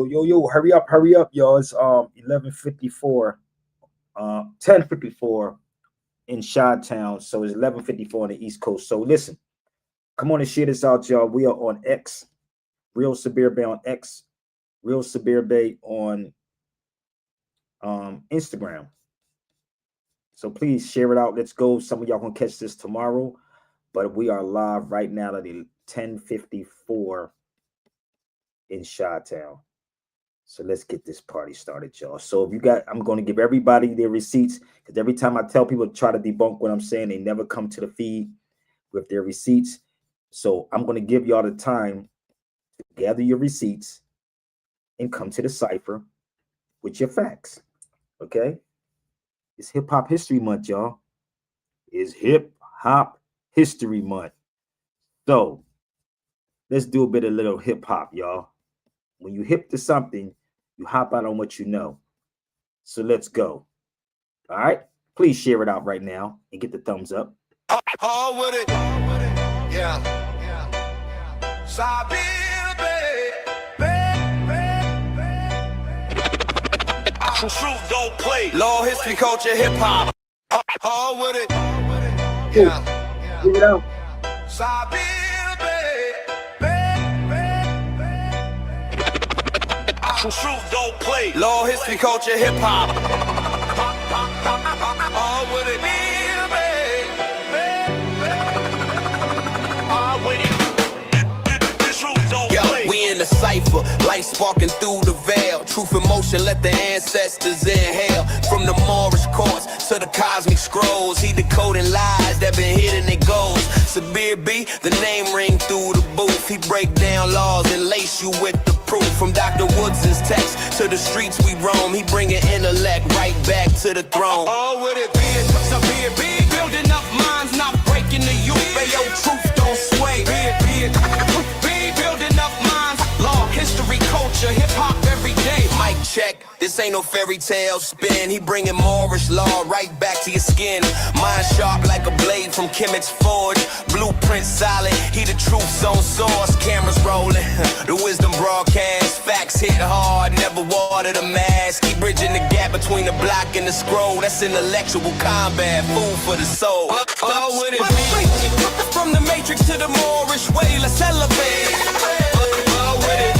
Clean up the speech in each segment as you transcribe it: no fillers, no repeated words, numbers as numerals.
Yo, hurry up, y'all. It's 11:54, 10:54 in Chi-Town. So it's 11:54 on the East Coast. So listen, come on and share this out, y'all. We are on X, Real Sabir Bey on X, Real Sabir Bey on Instagram. So please share it out. Let's go. Some of y'all gonna catch this tomorrow, but we are live right now at 10:54 in Chi-Town. So let's get this party started, y'all. So if you got, I'm going to give everybody their receipts, because every time I tell people to try to debunk what I'm saying, they never come to the feed with their receipts. So I'm going to give y'all the time to gather your receipts and come to the cipher with your facts. Okay? It's Hip Hop History Month, y'all. It's Hip Hop History Month. So let's do a bit of little hip hop, y'all. When you hip to something, you hop out on what you know. So let's go. All right? Please share it out right now and get the thumbs up. All with it. Yeah. Sabir Bey. Truth don't play. Law, history, culture, hip hop. All with it. Yeah. Give it out. Sabir Truth don't play. Law, history, culture, hip hop. All with it. All with it. Truth don't play. We in the cipher, light sparking through the veil. Truth in motion, let the ancestors inhale. From the Moorish courts to the cosmic scrolls, he decoding lies that been hidden in goals. Sabir B, the name ring through the booth. He break down laws and lace you with the proof. From Dr. Woods' text to the streets we roam, he bringing intellect right back to the throne. All with it, Sabir B, building up minds, not breaking the youth. Yo, truth don't sway. Be building up minds, law, history, culture, hip hop every day. Mic check, this ain't no fairy tale spin. He bringing Moorish law right back to your skin. Mind sharp like a blade from Kemet's forge. Blueprint solid, he the truth's own source. Cameras rolling, the wisdom broadcast. Facts hit hard, never water the mask. Keep bridging the gap between the block and the scroll. That's intellectual combat, food for the soul. All with it. From the matrix to the Moorish way, let's elevate. All with it.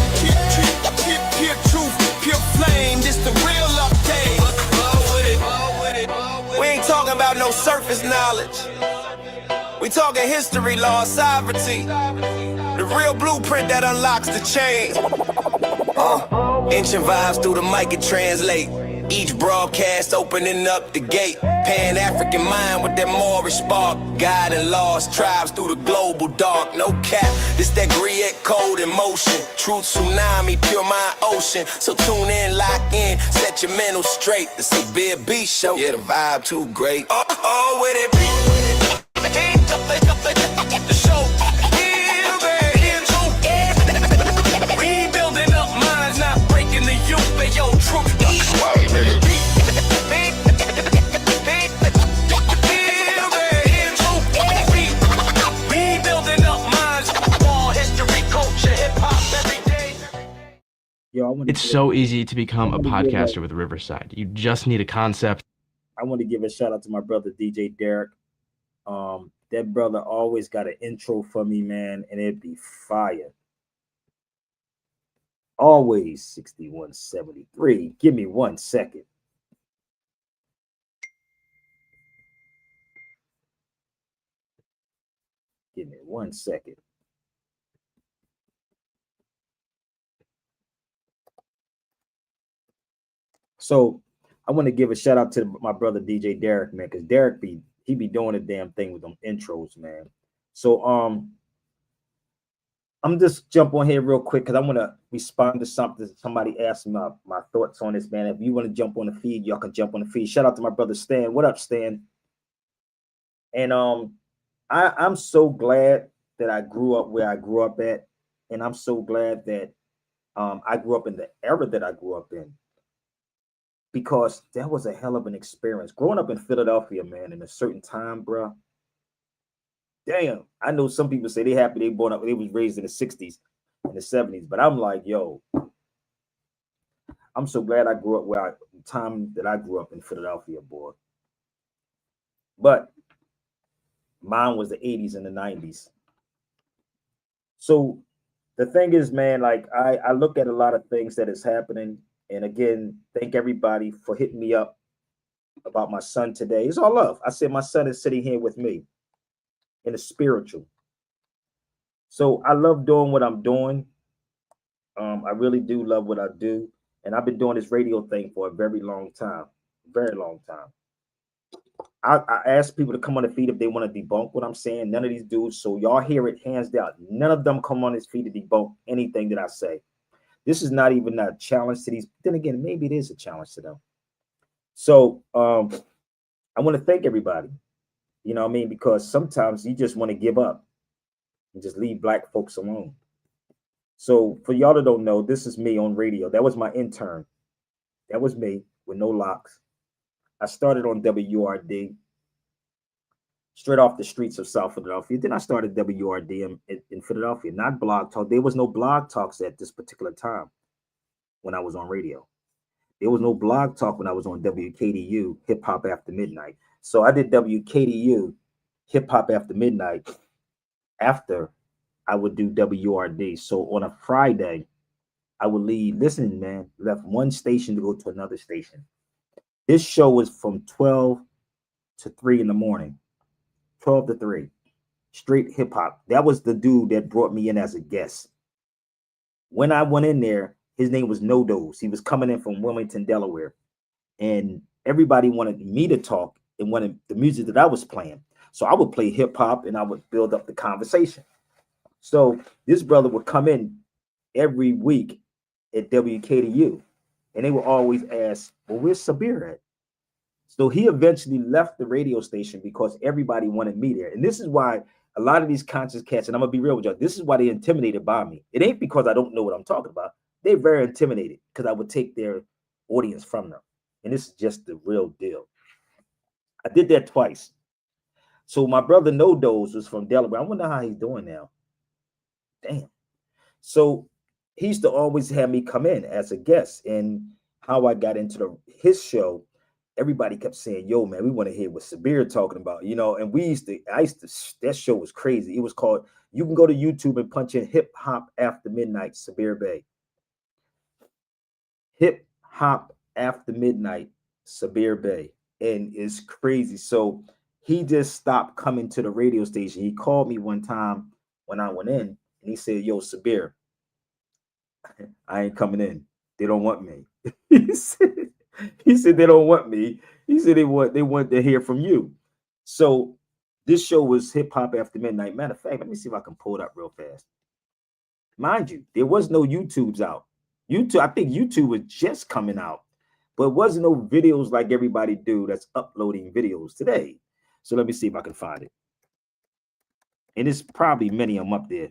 Pure truth, pure flame, this the real update. All with it. We ain't talking about no surface knowledge. We talking history, law, sovereignty. The real blueprint that unlocks the chain. Ancient vibes through the mic and translate. Each broadcast opening up the gate. Pan-African mind with that Moorish spark. Guiding lost tribes through the global dark. No cap, this that Griot code in motion. Truth tsunami, pure mind ocean. So tune in, lock in, set your mental straight. The Sabir Bey Show, yeah, the vibe too great. Oh, with it. The show. Rebuilding up minds, not breaking the youth. But yo, truth. It's so easy to become a podcaster with Riverside. You just need a concept. I want to give a shout out to my brother DJ Derek. That brother always got an intro for me, man, and it'd be fire. Always 6173. Give me 1 second. Give me 1 second. So I want to give a shout out to my brother DJ Derek, man, because Derek he be doing a damn thing with them intros, man. So I'm just jump on here real quick because I want to respond to something. Somebody asked me my thoughts on this, man. If you want to jump on the feed, y'all can jump on the feed. Shout out to my brother Stan. What up, Stan? And I'm so glad that I grew up where I grew up at, and I'm so glad that I grew up in the era that I grew up in, because that was a hell of an experience. Growing up in Philadelphia, man, in a certain time, bro. Damn, I know some people say they happy they was raised in the 60s and the 70s, but I'm like, yo, I'm so glad I grew up the time that I grew up in Philadelphia, boy. But mine was the 80s and the 90s. So the thing is, man, like I look at a lot of things that is happening. And again, thank everybody for hitting me up about my son today. It's all love. I said my son is sitting here with me in the spiritual. So I love doing what I'm doing. I really do love what I do. And I've been doing this radio thing for a very long time. Very long time. I ask people to come on the feed if they want to debunk what I'm saying. None of these dudes, so y'all hear it hands down. None of them come on this feed to debunk anything that I say. This is not even a challenge to these. Then again, maybe it is a challenge to them. So I want to thank everybody. You know what I mean? Because sometimes you just want to give up and just leave black folks alone. So for y'all that don't know, this is me on radio. That was my intern. That was me with no locks. I started on WRD straight off the streets of South Philadelphia. Then I started WRD in Philadelphia, not Blog Talk. There was no Blog Talks at this particular time when I was on radio. There was no Blog Talk when I was on WKDU, Hip Hop After Midnight. So I did WKDU, Hip Hop After Midnight, after I would do WRD. So on a Friday, I would leave. Listen, man, left one station to go to another station. This show was from 12 to 3 in the morning. 12 to 3. Straight hip hop. That was the dude that brought me in as a guest. When I went in there, his name was No Dose. He was coming in from Wilmington, Delaware. And everybody wanted me to talk and wanted the music that I was playing. So I would play hip hop and I would build up the conversation. So this brother would come in every week at WKDU. And they would always ask, well, where's Sabir at? So he eventually left the radio station because everybody wanted me there. And this is why a lot of these conscious cats, and I'm going to be real with y'all, this is why they're intimidated by me. It ain't because I don't know what I'm talking about. They're very intimidated because I would take their audience from them. And this is just the real deal. I did that twice. So my brother No Dose was from Delaware. I wonder how he's doing now. Damn. So he used to always have me come in as a guest. And how I got into his show, everybody kept saying, yo, man, we want to hear what Sabir talking about, you know, and that show was crazy. It was called, you can go to YouTube and punch in Hip Hop After Midnight, Sabir Bey. Hip Hop After Midnight, Sabir Bey. And it's crazy. So he just stopped coming to the radio station. He called me one time when I went in and he said, yo, Sabir, I ain't coming in. They don't want me. He said they don't want me. He said they want to hear from you. So this show was Hip Hop After Midnight. Matter of fact, let me see if I can pull it up real fast. Mind you, there was no YouTubes out. I think YouTube was just coming out, but it wasn't no videos like everybody do that's uploading videos today. So let me see if I can find it. And it's probably many of them up there.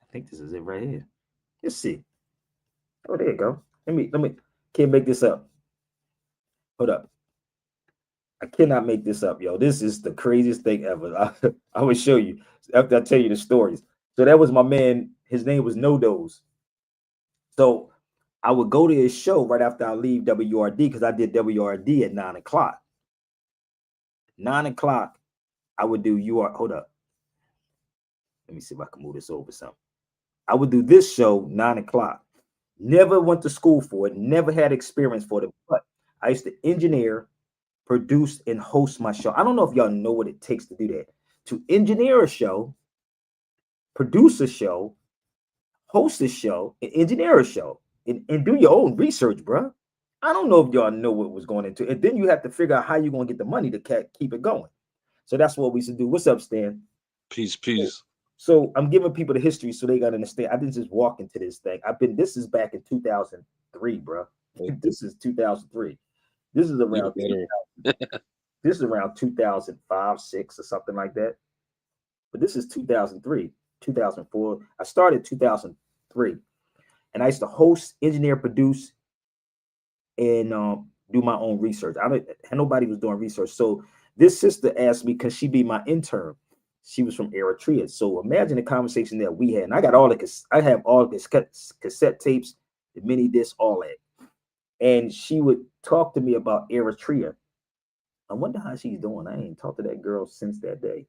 I think this is it right here. Let's see. Oh, there you go. Let me can't make this up. Hold up. I cannot make this up, yo. This is the craziest thing ever. I will show you after I tell you the stories. So that was my man. His name was No Dose. So I would go to his show right after I leave WRD because I did WRD at 9 o'clock. 9 o'clock, I would do hold up. Let me see if I can move this over something. I would do this show 9 o'clock. Never went to school for it. Never had experience for it. But I used to engineer, produce, and host my show. I don't know if y'all know what it takes to do that. To engineer a show, produce a show, host a show, and engineer a show, and do your own research, bro. I don't know if y'all know what was going into it. And then you have to figure out how you're going to get the money to keep it going. So that's what we used to do. What's up, Stan? Peace. So I'm giving people the history so they got to understand. I didn't just walk into this thing. This is back in 2003, bro. This is 2003. This is around this is around 2005, 6 or something like that. But this is 2003, 2004. I started 2003. And I used to host, engineer, produce, and do my own research. Nobody was doing research. So this sister asked me, because she be my intern. She was from Eritrea. So imagine the conversation that we had. And I got all the I have all the cassette tapes, the mini discs, all that. And she would talk to me about Eritrea. I wonder how she's doing. I ain't talked to that girl since that day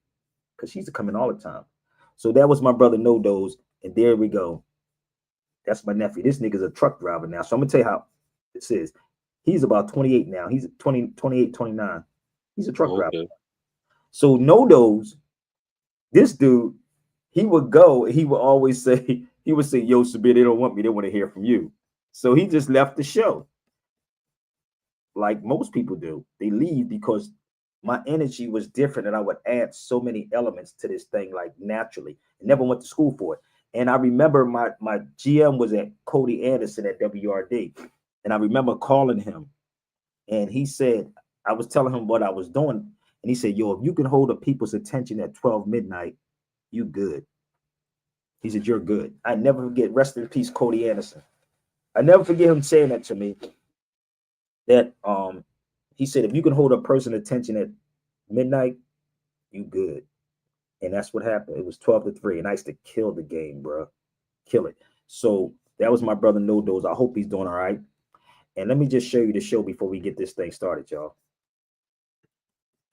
because she's coming all the time. So that was my brother No Dose. And there we go. That's my nephew. This nigga's a truck driver now. So I'm going to tell you how this is. He's about 28 now. He's 28, 29. He's a truck driver. So No Dose, this dude, he would go and he would always say, yo, Sabir, they don't want me. They want to hear from you. So he just left the show. Like most people do. They leave because my energy was different and I would add so many elements to this thing, like naturally. I never went to school for it. And I remember my GM was at Cody Anderson at WRD. And I remember calling him and he said, I was telling him what I was doing. And he said, yo, if you can hold the people's attention at 12 midnight, you good. He said, you're good. I never forget, rest in peace, Cody Anderson. I never forget him saying that to me. That he said, if you can hold a person attention at midnight, you good. And that's what happened. It was 12-3. And I used to kill the game, bro. Kill it. So that was my brother No Dose. I hope he's doing all right. And let me just show you the show before we get this thing started, y'all.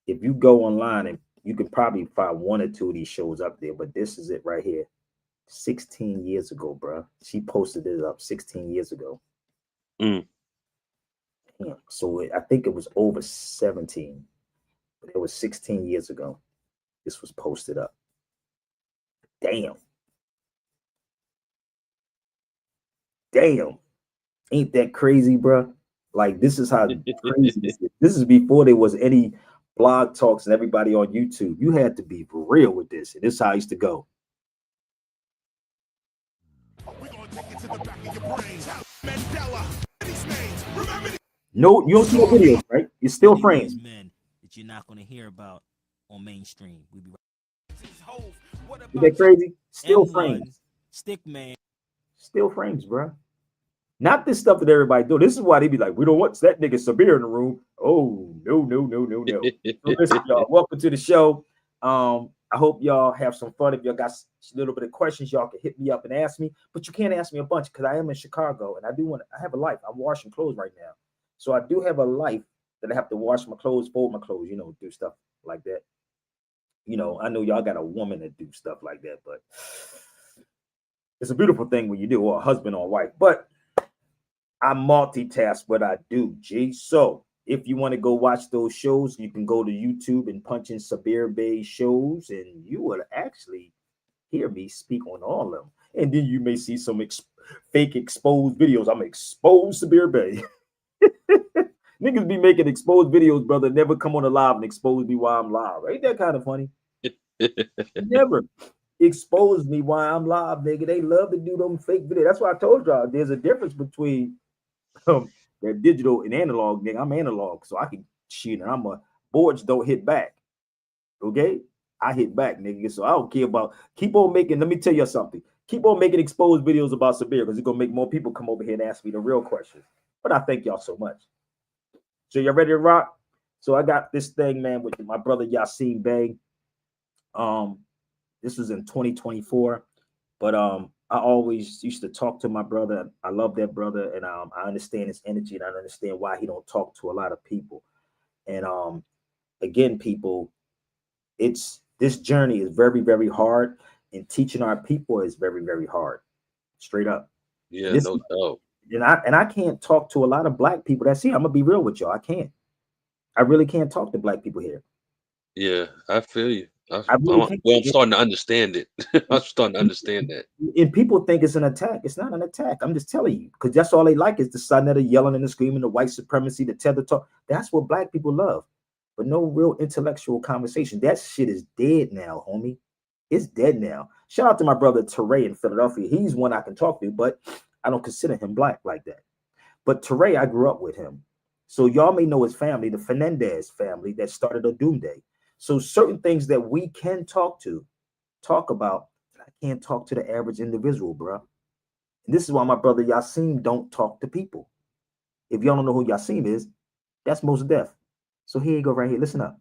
If you go online, and you can probably find one or two of these shows up there, but this is it right here. 16 years ago, bro. She posted it up 16 years ago. Yeah, so I think it was over 17, but it was 16 years ago. This was posted up. Damn. Ain't that crazy, bro? Like, this is how crazy this is. This is before there was any blog talks and everybody on YouTube. You had to be for real with this. And this is how I used to go. We're gonna take it to the back of your brains. Mandela, these names. Remember. No, you don't see no videos, right? It's still frames. Men that you're not going to hear about on mainstream. We be Is that crazy? Still M1, frames. Stickman. Still frames, bro. Not this stuff that everybody do. This is why they be like, we don't want that nigga Sabir in the room. Oh, no. So listen, y'all, welcome to the show. I hope y'all have some fun. If y'all got a little bit of questions, y'all can hit me up and ask me. But you can't ask me a bunch because I am in Chicago and I have a life. I'm washing clothes right now. So I do have a life that I have to wash my clothes, fold my clothes, do stuff like that. I know y'all got a woman that do stuff like that, but it's a beautiful thing when you do, or a husband or a wife. But I multitask what I do, G. So if you want to go watch those shows, you can go to YouTube and punch in Sabir Bey shows, and you will actually hear me speak on all of them. And then you may see some fake exposed videos. I'm exposed Sabir Bey. Niggas be making exposed videos, brother. Never come on a live and expose me while I'm live. Ain't that kind of funny? Never expose me while I'm live, nigga. They love to do them fake videos. That's why I told y'all there's a difference between that digital and analog, nigga. I'm analog, so I can shit, and I'm a boards don't hit back. Okay? I hit back, nigga. So I don't care about keep on making. Let me tell you something. Keep on making exposed videos about Sabir because it's gonna make more people come over here and ask me the real questions. But I thank y'all so much. So y'all ready to rock? So I got this thing, man, with my brother Yasin Bey. This was in 2024, but I always used to talk to my brother. I love that brother, and I understand his energy, and I understand why he don't talk to a lot of people. And again, people, this journey is very, very hard, and teaching our people is very, very hard. Straight up. Yeah, no doubt. And I can't talk to a lot of black people that's here. I'm gonna be real with y'all. I can't. I really can't talk to black people here. Yeah, I feel you. I'm starting to understand it. I'm starting to understand that. And people think it's an attack. It's not an attack. I'm just telling you, because that's all they like is the son that are yelling and the screaming, the white supremacy, the tether talk. That's what black people love. But no real intellectual conversation. That shit is dead now, homie. It's dead now. Shout out to my brother Teray in Philadelphia. He's one I can talk to, but I don't consider him black like that. But Teray, I grew up with him. So y'all may know his family, the Fernandez family that started a Doomsday. So certain things that we can talk about, I can't talk to the average individual, bro. And this is why my brother Yasin don't talk to people. If y'all don't know who Yasin is, that's Mos Def. So here you go right here. Listen up.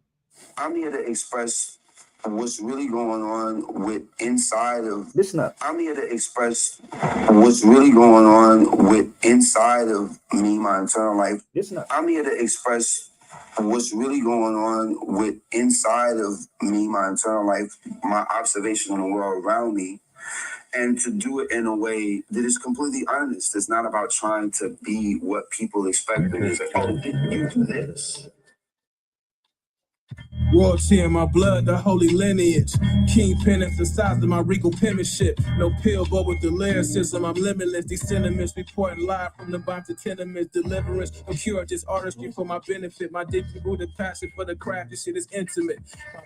I'm here to express what's really going on with inside of. Listen up. I'm here to express what's really going on with inside of me, my internal life. Listen up. I'm here to express what's really going on with inside of me, my internal life, my observation on the world around me, and to do it in a way that is completely honest. It's not about trying to be what people expect. It's like, oh, didn't you do this? Royalty in my blood, the holy lineage. Kingpin is the size of my regal penmanship. No pill, but with the lyricism, I'm limitless. These sentiments reporting live from the bottom to tenements. Deliverance, I'm cured, just artistry for my benefit. My deeply rooted passion for the craft, this shit is intimate. My mind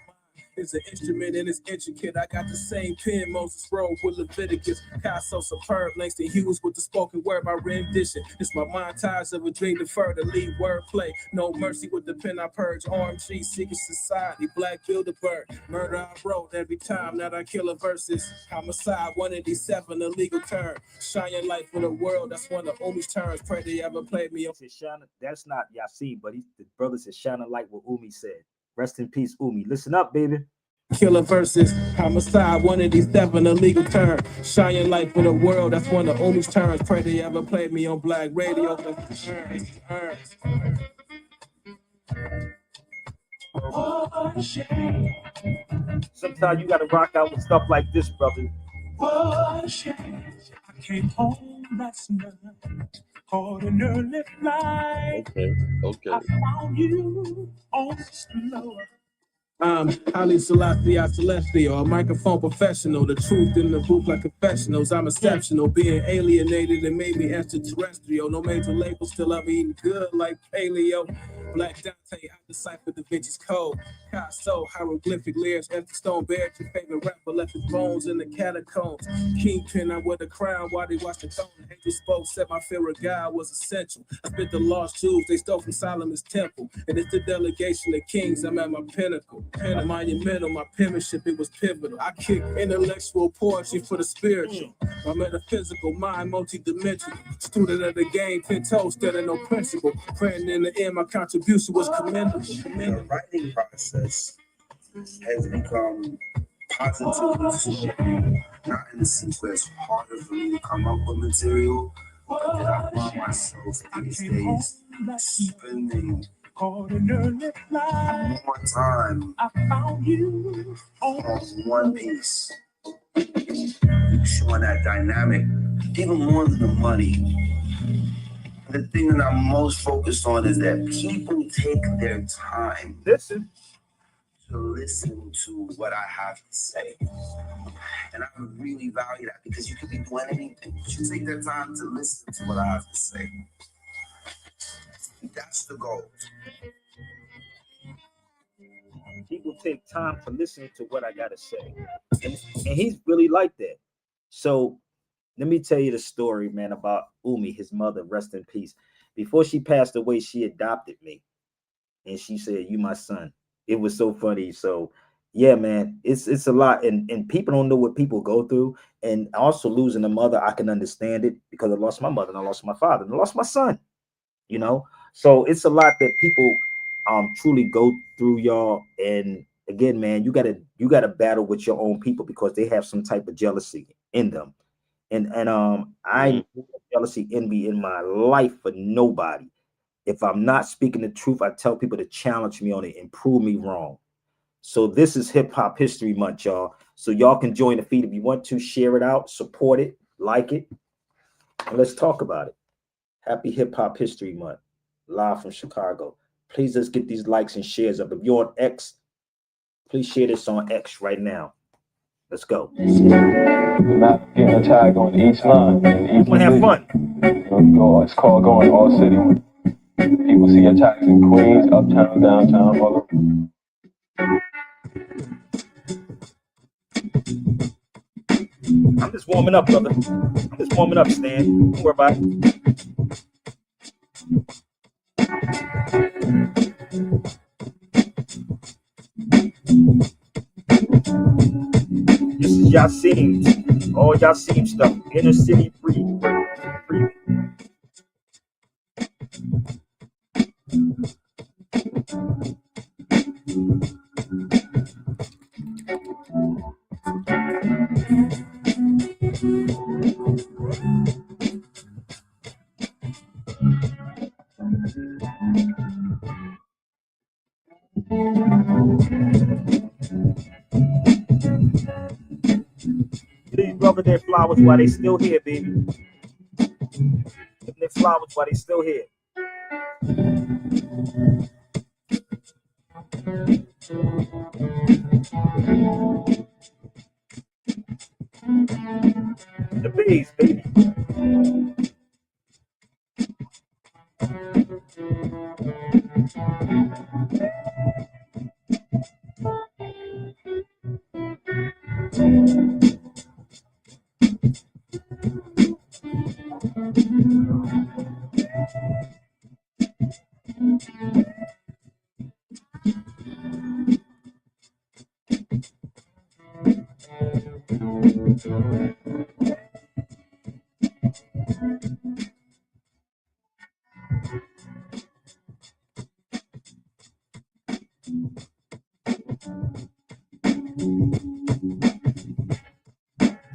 is an instrument and it's intricate. I got the same pen Moses wrote with Leviticus. Picasso superb, Langston Hughes with the spoken word by rendition. It's my montage of a dream deferred to lead wordplay. No mercy with the pen I purge. RMG, secret society, Black Bilderberg. Murder I wrote every time that I kill a verses. Homicide, one of these 7 illegal term. Shining light for the world, that's one of Umi's terms. Pray they ever played me. That's not Yasin, but the brother said shining light what Umi said. Rest in peace, Umi. Listen up, baby. Killer verses, homicide, one of these 7 illegal terms. Shining light for the world, that's one of Umi's terms. Pray they ever played me on Black Radio. Sometimes you gotta rock out with stuff like this, brother. What a shame. I came home last night, caught an early flight. Okay. I found you on the floor. Haile Selassie, I celestial, a microphone professional, the truth in the booth like confessionals. I'm exceptional, being alienated and made me extraterrestrial. No major labels, still I'm eating good like paleo. Black Dante, I deciphered Da Vinci's code. Picasso, hieroglyphic lyrics, empty stone buried your favorite rapper, left his bones in the catacombs. Kingpin, I wear the crown while they watch the throne. The angel spoke, said my fear of God was essential. I spit the lost jewels they stole from Solomon's temple. And it's the delegation of kings, I'm at my pinnacle. Pen monumental, my penmanship, it was pivotal. I kick intellectual poetry for the spiritual. My metaphysical mind, multi-dimensional. Student of the game, 10 toes, standing no principle. Praying in the end, my contribution was commendable. The writing process has become positive, not in the sense where it's harder for me to come up with material, but that I find myself these days spending more time on one piece, showing that dynamic, even more than the money. The thing that I'm most focused on is that people take their time to listen to what I have to say. And I really value that because you could be doing anything, but you take that time to listen to what I have to say. That's the goal. People take time to listen to what I gotta say. And he's really like that. So let me tell you the story, man, about Umi, his mother, rest in peace. Before she passed away, she adopted me. And she said, "You my son." It was so funny. So yeah, man, it's a lot. And people don't know what people go through. And also losing a mother, I can understand it because I lost my mother and I lost my father and I lost my son, you know? So it's a lot that people truly go through, y'all. And again, man, you gotta battle with your own people because they have some type of jealousy in them. And I jealousy, envy in my life for nobody. If I'm not speaking the truth, I tell people to challenge me on it and prove me wrong. So this is Hip Hop History Month, y'all. So y'all can join the feed if you want to, share it out, support it, like it, and let's talk about it. Happy Hip Hop History Month, live from Chicago. Please let's get these likes and shares up. If you're on X, please share this on X right now. Let's go. The map getting a tag on each line. I want to have fun. It's called going all city. People see your tags in Queens, uptown, downtown, all over. I'm just warming up, brother. I'm just warming up, Stan. Don't worry about it. This is Yasin. All Yasin stuff. Inner city free. These brothers their flowers while they still here, baby. Give their flowers while they still here. The bees, baby.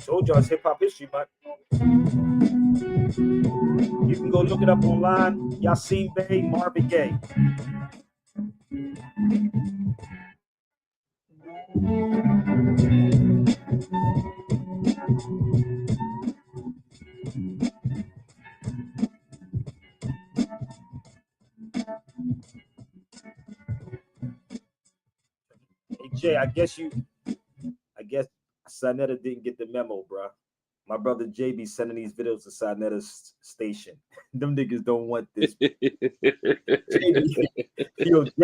Told y'all it's hip hop history, but you can go look it up online. Yasin Bey, Marvin Gaye. Hey Jay, I guess Sinetta didn't get the memo, bro. My brother Jay be sending these videos to Sinetta's station. Them niggas don't want this. Jay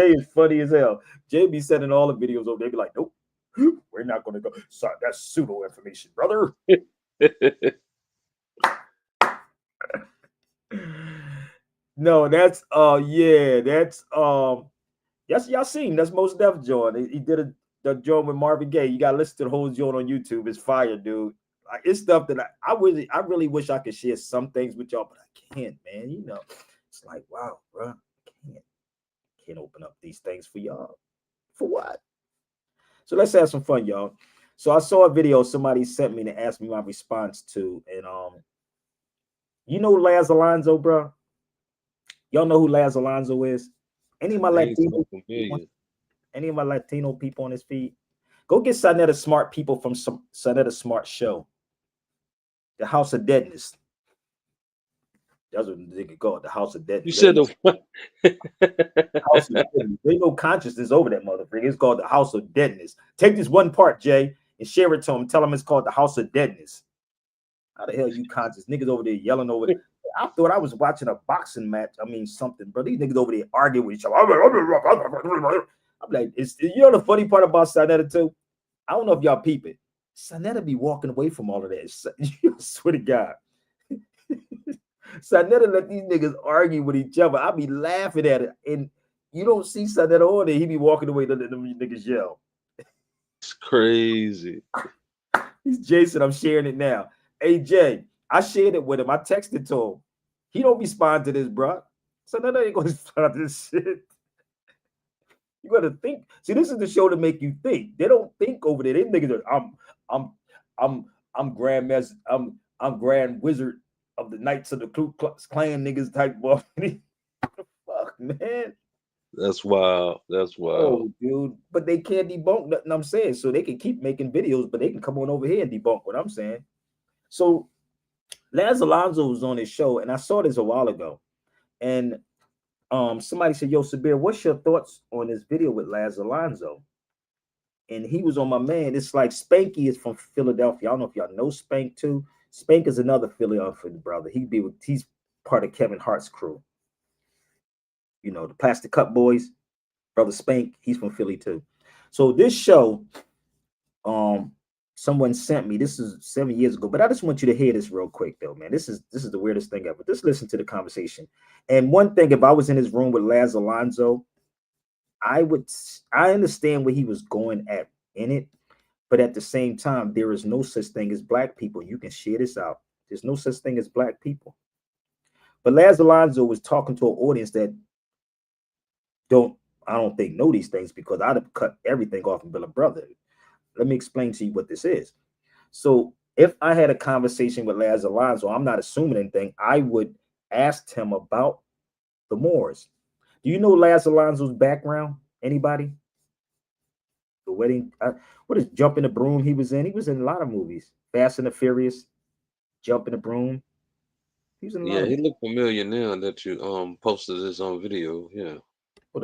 is funny as hell. Jay be sending all the videos over. They be like, nope, we're not gonna go. Sorry, that's pseudo information, brother. No, that's yes, y'all seen. That's Most Def joint. He did the joint with Marvin Gaye. You gotta listen to the whole joint on YouTube. It's fire, dude. Like, it's stuff that I really wish I could share some things with y'all, but I can't, man. You know, it's like, wow, bro, can't open up these things for y'all. For what? So let's have some fun, y'all. So I saw a video somebody sent me to ask me my response to, and you know Laz Alonso, bro? Y'all know who Laz Alonso is? Any of my Latino people on this feed? Go get Sinetta Smart people from Sinetta Smart show. The House of Deadness. That's what they could call it, the House of Deadness. You said the House of Deadness. There's no consciousness over that motherfucker. It's called the House of Deadness. Take this one part, Jay, and share it to him. Tell him it's called the House of Deadness. How the hell you conscious? Niggas over there yelling over it. I thought I was watching a boxing match. I mean, something, bro. These niggas over there arguing with each other. I'm like, you know the funny part about Sinetta too? I don't know if y'all peep it. Sinetta be walking away from all of that. I swear to God. Sinetta let these niggas argue with each other. I be laughing at it. And you don't see Sinetta on there. He be walking away letting them niggas yell. It's crazy. He's Jason. I'm sharing it now. Hey, Jay, I shared it with him. I texted to him. He don't respond to this, bro. Sinetta ain't going to respond to this shit. You got to think. See, this is the show to make you think. They don't think over there. They niggas are, I'm Grand Master, I'm Grand Wizard of the Knights of the Ku Klux Klan niggas type of fuck, man. That's wild. That's wild. Oh, dude. But they can't debunk nothing I'm saying. So they can keep making videos, but they can come on over here and debunk what I'm saying. So Laz Alonso was on his show, and I saw this a while ago. And somebody said, yo, Sabir, what's your thoughts on this video with Laz Alonso? And he was on my man. It's like Spanky is from Philadelphia. I don't know if y'all know Spank too. Spank is another Philadelphia brother. He's part of Kevin Hart's crew. You know, the Plastic Cup Boys, brother Spank, he's from Philly too. So this show, someone sent me. This is 7 years ago, but I just want you to hear this real quick, though, man. This is the weirdest thing ever. Just listen to the conversation. And one thing, if I was in his room with Laz Alonso, I understand where he was going at in it, but at the same time, there is no such thing as black people. You can share this out. There's no such thing as black people. But Laz Alonso was talking to an audience that I don't think know these things, because I'd have cut everything off and been a brother. Let me explain to you what this is. So if I had a conversation with Laz Alonso, I'm not assuming anything. I would ask him about the Moors. Do you know Laz Alonso's background? Anybody? The Wedding. What is Jump in the Broom? He was in. He was in a lot of movies. Fast and the Furious. Jump in the Broom. He was in a lot Yeah, of he looked familiar now that you posted this on video. Yeah.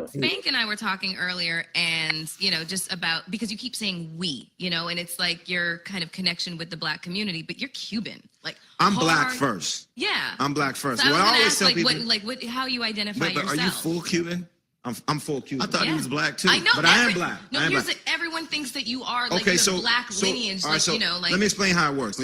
Spank and I were talking earlier, and just about, because you keep saying we, and it's like your kind of connection with the Black community, but you're Cuban. Like, I'm Black first. Yeah. I'm Black first. So What I always ask, tell like, people, how you identify but yourself. are you full Cuban? I'm full Cuban. I thought he was Black too. I know, but I am Black. No, I am here's Black. everyone thinks that you are like Okay, you so have Black lineage. all right, so like let me explain how it works.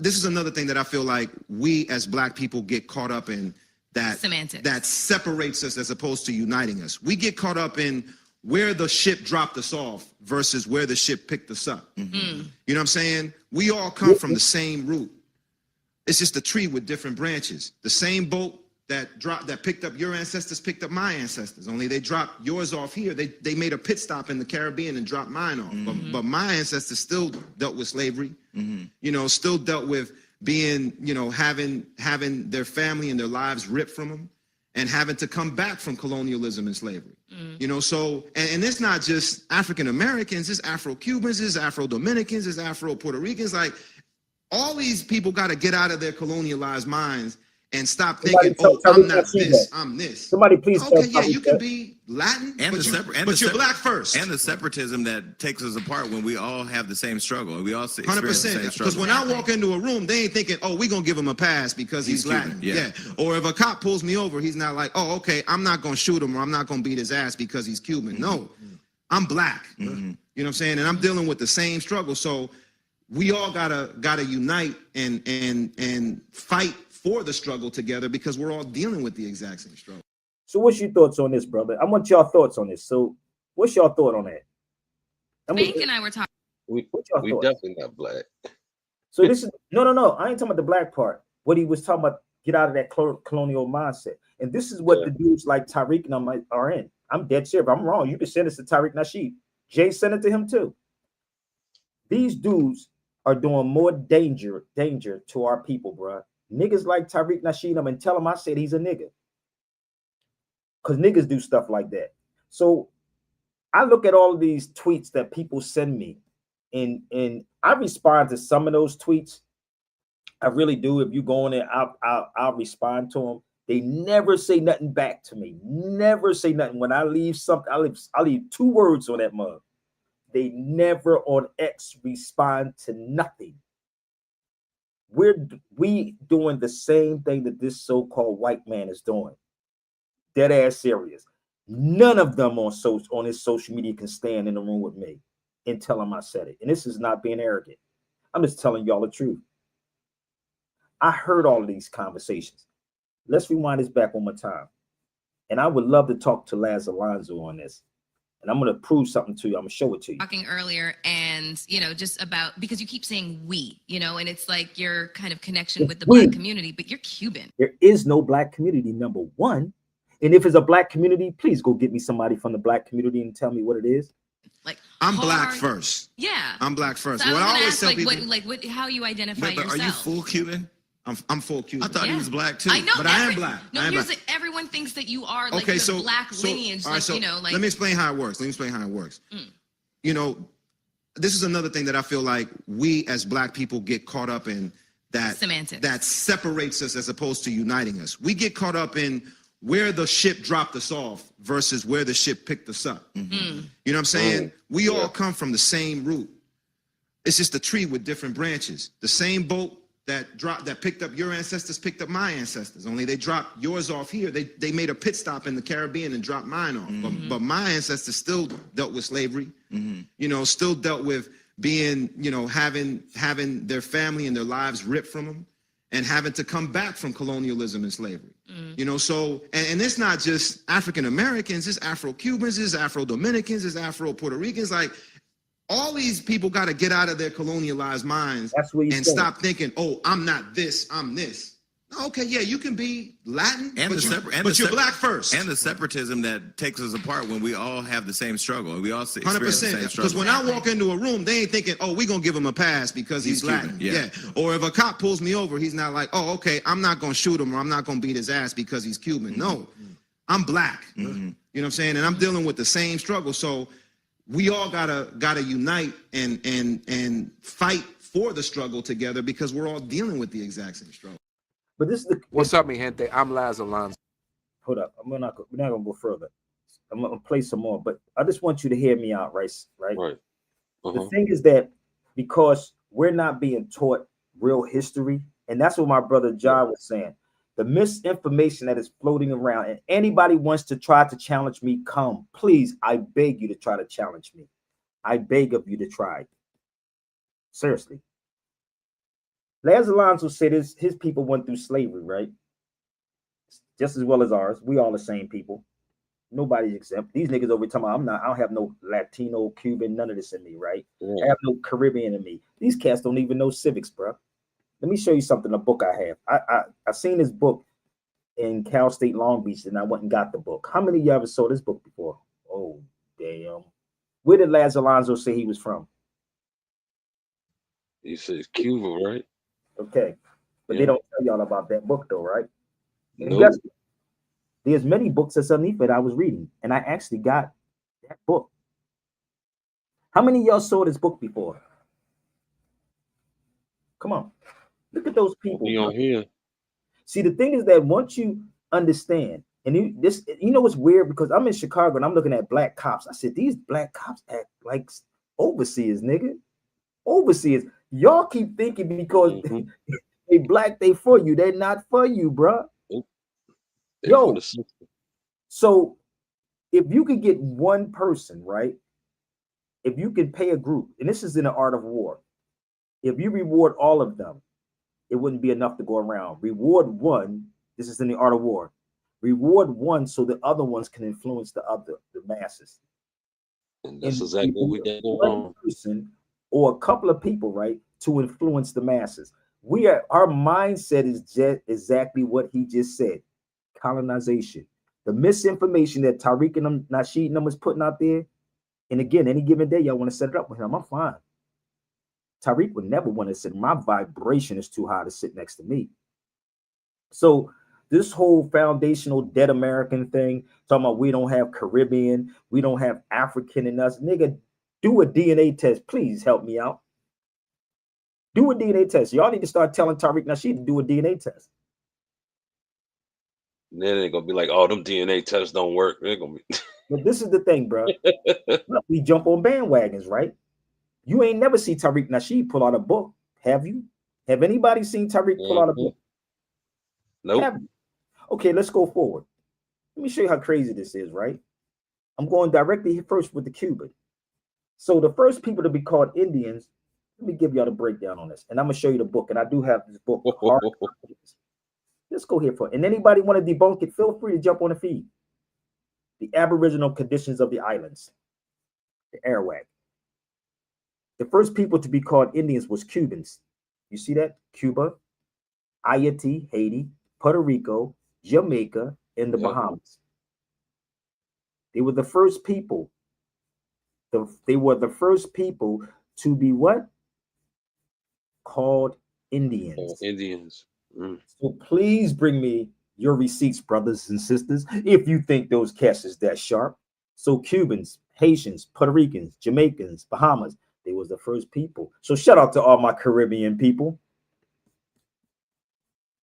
This is another thing that I feel like we as Black people get caught up in, that semantics that separates us as opposed to uniting us. We get caught up in where the ship dropped us off versus where the ship picked us up. You know what I'm saying? We all come from the same root. It's just a tree with different branches. The same boat that picked up your ancestors picked up my ancestors. Only they dropped yours off here. They made a pit stop in the Caribbean and dropped mine off. But my ancestors still dealt with slavery. Still dealt with being, having their family and their lives ripped from them, and having to come back from colonialism and slavery. So, and it's not just African Americans, it's Afro-Cubans, it's Afro-Dominicans, it's Afro-Puerto Ricans. Like, all these people got to get out of their colonialized minds and stop thinking, I'm not this, I'm this. Somebody please. Okay, yeah, you can be Latin, and but you're Black first. And the separatism that takes us apart when we all have the same struggle. We all experience the same 100%. struggle. Because when I walk into a room, they ain't thinking, we're going to give him a pass because he's Latin. Yeah. Or if a cop pulls me over, he's not like, okay, I'm not going to shoot him or I'm not going to beat his ass because he's Cuban. No, I'm Black. You know what I'm saying? And I'm dealing with the same struggle. So we all gotta unite and fight for the struggle together, because we're all dealing with the exact same struggle. So what's your thoughts on this, brother? I want y'all thoughts on this. So what's your thought on that? Spank and I were talking. We definitely not Black. So this is no. I ain't talking about the Black part. What he was talking about, get out of that colonial mindset. And this is what the dudes like Tariq and them are in. I'm dead serious. If I'm wrong, you can send this to Tariq Nasheed. Jay sent it to him too. These dudes are doing more danger to our people, bro. Niggas like Tariq Nasheed, I'm and tell him I said he's a nigga. Because niggas do stuff like that. So I look at all of these tweets that people send me, and I respond to some of those tweets. I really do. If you go in there, I'll respond to them. They never say nothing back to me. Never say nothing. When I leave something, I leave 2 words on that mug. They never on X respond to nothing. We doing the same thing that this so-called white man is doing. Dead ass serious. None of them on his social media can stand in the room with me and tell him I said it. And this is not being arrogant. I'm just telling y'all the truth. I heard all of these conversations. Let's rewind this back one more time. And I would love to talk to Laz Alonso on this. And I'm going to prove something to you. I'm going to show it to you. Talking earlier, and just about, because you keep saying we, and it's like your kind of connection with the Black community, but you're Cuban. There is no Black community, number one. And if it's a Black community, please go get me somebody from the Black community and tell me what it is. Like, I'm Black first. Yeah. I'm Black first. So what I always ask, tell like, people, how you identify yourself. Are you full Cuban? I'm full Cuban. I thought he was Black too. I know, but I am Black. No, everyone thinks that you are like okay, the Black lineage. All right, like, let me explain how it works. This is another thing that I feel like we as Black people get caught up in, that semantics that separates us as opposed to uniting us. We get caught up in where the ship dropped us off versus where the ship picked us up. You know what I'm saying? We all come from the same root. It's just a tree with different branches. The same boat that picked up your ancestors picked up my ancestors. Only they dropped yours off here. They made a pit stop in the Caribbean and dropped mine off. But my ancestors still dealt with slavery. Still dealt with being, having their family and their lives ripped from them, and having to come back from colonialism and slavery. So, and it's not just African Americans, it's Afro-Cubans, it's Afro-Dominicans, it's Afro-Puerto Ricans. Like, all these people got to get out of their colonialized minds and stop thinking, I'm not this, I'm this. Okay, yeah, you can be Latin, but you're Black first. And the separatism that takes us apart when we all have the same struggle. We all experience the same 100%. struggle. Because when I walk into a room, they ain't thinking, we're going to give him a pass because he's Latin. Yeah. Or if a cop pulls me over, he's not like, okay, I'm not going to shoot him or I'm not going to beat his ass because he's Cuban. No, I'm black. You know what I'm saying? And I'm dealing with the same struggle. So we all gotta unite and fight for the struggle together because we're all dealing with the exact same struggle. But this is the What's up, mi gente? I'm Laz Alonso. Hold up, we're not gonna go further. I'm gonna play some more, but I just want you to hear me out, right? Right. The thing is that because we're not being taught real history, and that's what my brother John was saying. The misinformation that is floating around, and anybody wants to try to challenge me, come. Please, I beg you to try to challenge me. I beg of you to try. Seriously. Laz Alonso said his people went through slavery, right? Just as well as ours. We all the same people. Nobody's exempt. These niggas over talking about I don't have no Latino, Cuban, none of this in me, right? I have no Caribbean in me. These cats don't even know civics, bro. Let me show you something, a book I have. I seen this book in Cal State Long Beach, and I went and got the book. How many of you ever saw this book before? Oh, damn. Where did Laz Alonso say he was from? He says Cuba, right? Okay. But they don't tell y'all about that book, though, right? And No. guess what? There's many books that's underneath it I was reading, and I actually got that book. How many of y'all saw this book before? Come on. Look at those people. We on here. See, the thing is that once you understand, and you know what's weird, because I'm in Chicago and I'm looking at black cops. I said, these black cops act like overseers, nigga. Overseers. Y'all keep thinking because they black, they for you. They're not for you, bro. Yo, so if you could get one person, right? If you can pay a group, and this is in the art of war, if you reward all of them, it wouldn't be enough to go around. Reward one, this is in the art of war. Reward one so the other ones can influence the masses. And that's exactly what we got going on. Person or a couple of people, right, to influence the masses. Our mindset is just exactly what he just said. Colonization. The misinformation that Tariq and Nasheed and them was putting out there. And again, any given day, y'all want to set it up with him, I'm fine. Tariq would never want to sit. My vibration is too high to sit next to me. So this whole foundational dead American thing, talking about we don't have Caribbean, we don't have African in us. Nigga, do a DNA test. Please help me out. Do a DNA test. Y'all need to start telling Tariq Nasheed to do a DNA test. And then they're gonna be like, "Oh, them DNA tests don't work." They're gonna be. But this is the thing, bro. Look, we jump on bandwagons, right? You ain't never see Tariq Nasheed pull out a book, have you? Have anybody seen Tariq pull out a book? Nope. Okay, let's go forward. Let me show you how crazy this is, right? I'm going directly first with the Cuban. So the first people to be called Indians, let me give y'all the breakdown on this. And I'm gonna show you the book. And I do have this book. Let's go here for it. And anybody want to debunk it, feel free to jump on the feed. The Aboriginal Conditions of the Islands, the Arawak. The first people to be called Indians was Cubans. You see that? Cuba, Haiti, Haiti, Puerto Rico, Jamaica, and the Bahamas. They were the first people. They were the first people to be what? Called Indians. Indians. So please bring me your receipts, brothers and sisters, if you think those cats is that sharp. So Cubans, Haitians, Puerto Ricans, Jamaicans, Bahamas, they was the first people. So shout out to all my Caribbean people.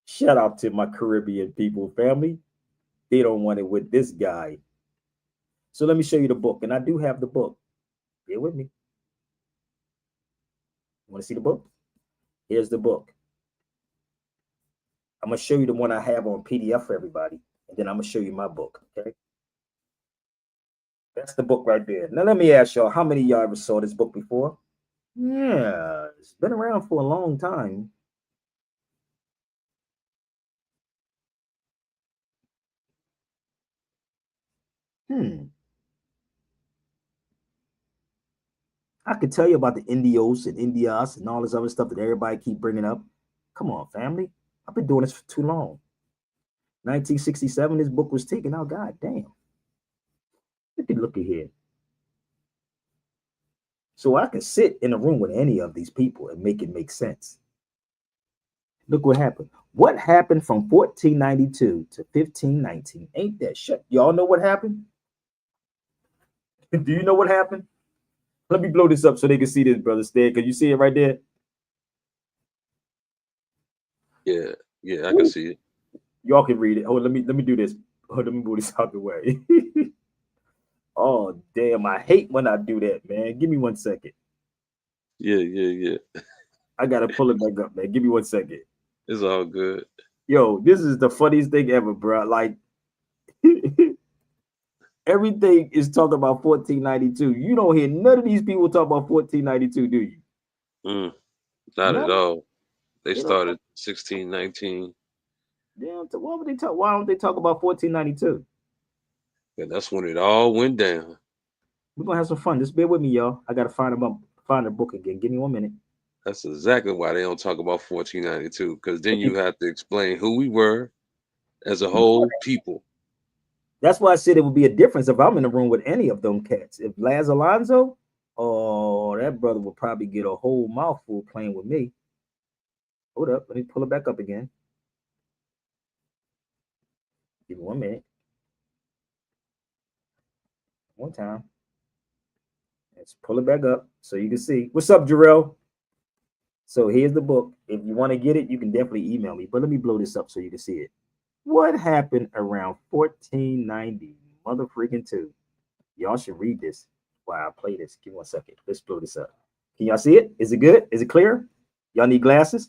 Shout out to my Caribbean people, family. They don't want it with this guy. So let me show you the book. And I do have the book. Bear with me. Want to see the book? Here's the book. I'm going to show you the one I have on PDF for everybody. And then I'm going to show you my book, okay? That's the book right there. Now, let me ask y'all, how many of y'all ever saw this book before? Yeah, it's been around for a long time. I could tell you about the Indios and Indias and all this other stuff that everybody keep bringing up. Come on, family. I've been doing this for too long. 1967, this book was taken out. God damn. Look at here. So I can sit in a room with any of these people and make it make sense. Look what happened. What happened from 1492 to 1519? Ain't that shit? Y'all know what happened? Do you know what happened? Let me blow this up so they can see this, brother Stan. Can you see it right there? Yeah, I can see it. Y'all can read it. Oh, let me do this. Oh, let me move this out the way. Oh, damn. I hate when I do that, man. Give me 1 second. Yeah. I gotta pull it back up, man. Give me 1 second. It's all good. Yo, this is the funniest thing ever, bro. Like everything is talking about 1492. You don't hear none of these people talk about 1492, do you? Not No. at all. They They don't started 1619. Why would they talk? Why don't they talk about 1492? And that's when it all went down. We're gonna have some fun. Just bear with me, y'all. I gotta find the book again. Give me 1 minute. That's exactly why they don't talk about 1492, because then you have to explain who we were as a whole people. That's why I said it would be a difference if I'm in the room with any of them cats. If Laz Alonso, oh, that brother would probably get a whole mouthful playing with me. Hold up, let me pull it back up again. Give me 1 minute. One time. Let's pull it back up so you can see. What's up, Jarrell? So here's the book. If you want to get it, you can definitely email me. But let me blow this up so you can see it. What happened around 1490 motherfreaking 2? Y'all should read this while I play this. Give me 1 second. Let's blow this up. Can y'all see it? Is it good? Is it clear? Y'all need glasses?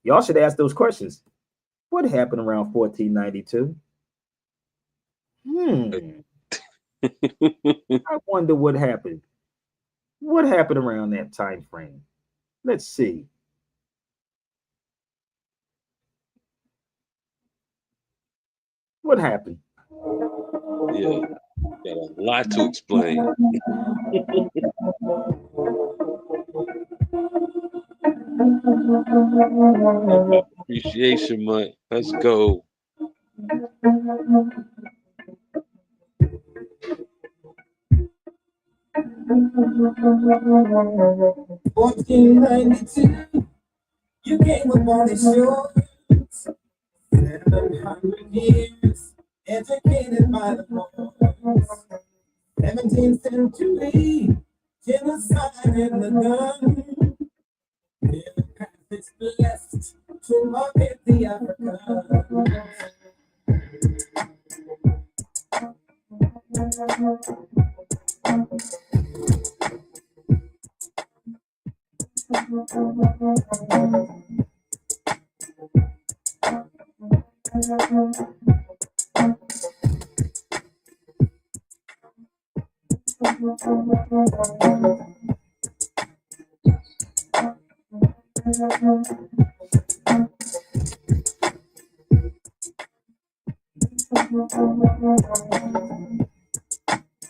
Y'all should ask those questions. What happened around 1492? I wonder what happened. What happened around that time frame? Let's see. What happened? Yeah, got a lot to explain. Appreciation month. Let's go. You came upon the shore, 700 years, educated by the Moors. 17th century, genocide in the gun. It's blessed to market the Africa.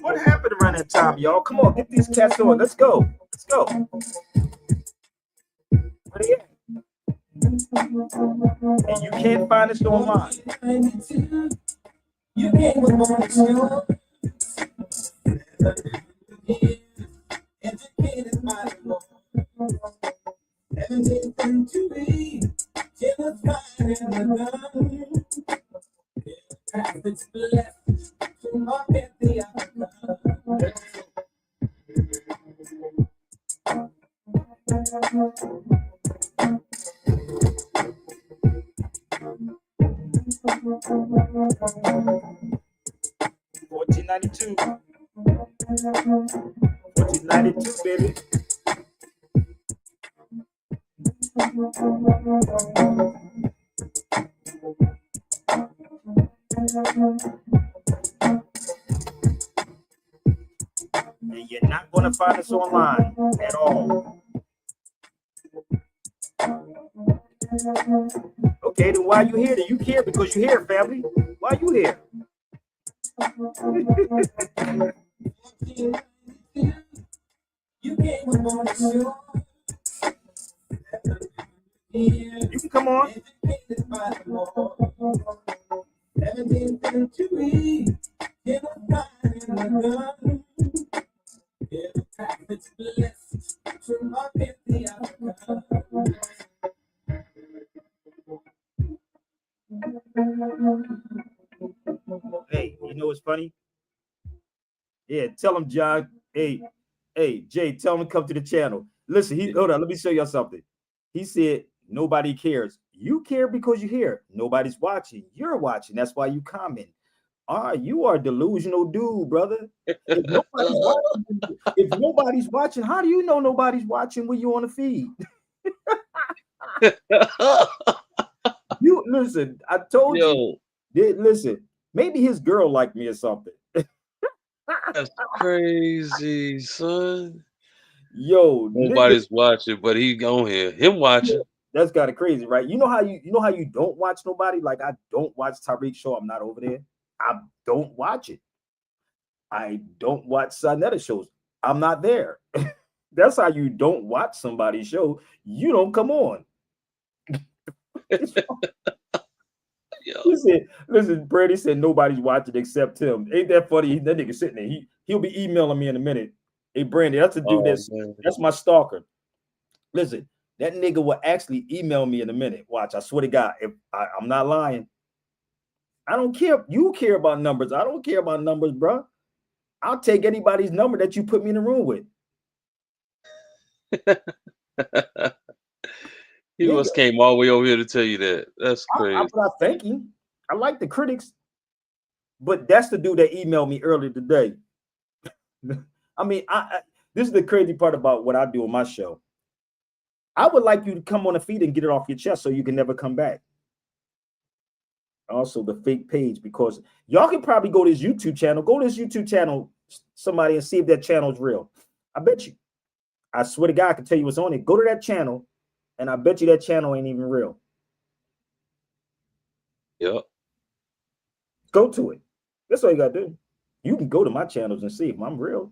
What happened around that time, y'all? Come on, get these cats on. Let's go. Let's go. Where they at? And you can't find this online. You came upon the shore, educated by the Moors. 17th century, genocide in the gun. It's blessed to market the Africa. 1492. 1492, baby. And you're not going to find us online at all. Okay, then why you here? Then you here because you here, family. Why you here? You came upon the shore. You can come on. 17th century, genocide in the gun. It's blessed to market the Africa. what's funny? Yeah, tell him, John. Hey, Jay, tell him to come to the channel. Listen, hold on, let me show y'all something. He said nobody cares. You care because you're here. Nobody's watching. You're watching. That's why you comment. You are a delusional dude, brother. If nobody's watching, how do you know nobody's watching when you're on the feed? You listen, I told you. Listen, maybe his girl liked me or something. That's crazy, son. Yo, nobody's watching, but he on here. Him watching. That's kind of crazy, right? You know how you don't watch nobody? Like I don't watch Tariq's show. I'm not over there. I don't watch it. I don't watch Sonetta shows. I'm not there. That's how you don't watch somebody's show. You don't come on. Listen, Brady said nobody's watching except him. Ain't that funny? That nigga sitting there. He'll be emailing me in a minute. Hey, Brandy, that's the dude that's my stalker. Listen, that nigga will actually email me in a minute. Watch, I swear to God, if I'm not lying. I don't care. You care about numbers. I don't care about numbers, bro. I'll take anybody's number that you put me in the room with. He must came all the way over here to tell you that. That's crazy. I thank you. I like the critics, but that's the dude that emailed me earlier today. I mean, this is the crazy part about what I do on my show. I would like you to come on the feed and get it off your chest so you can never come back. Also, the fake page, because y'all can probably go to his YouTube channel. Go to his YouTube channel, somebody, and see if that channel is real. I bet you. I swear to God, I can tell you what's on it. Go to that channel, and I bet you that channel ain't even real. Yep. Go to it. That's all you gotta do. You can go to my channels and see if I'm real.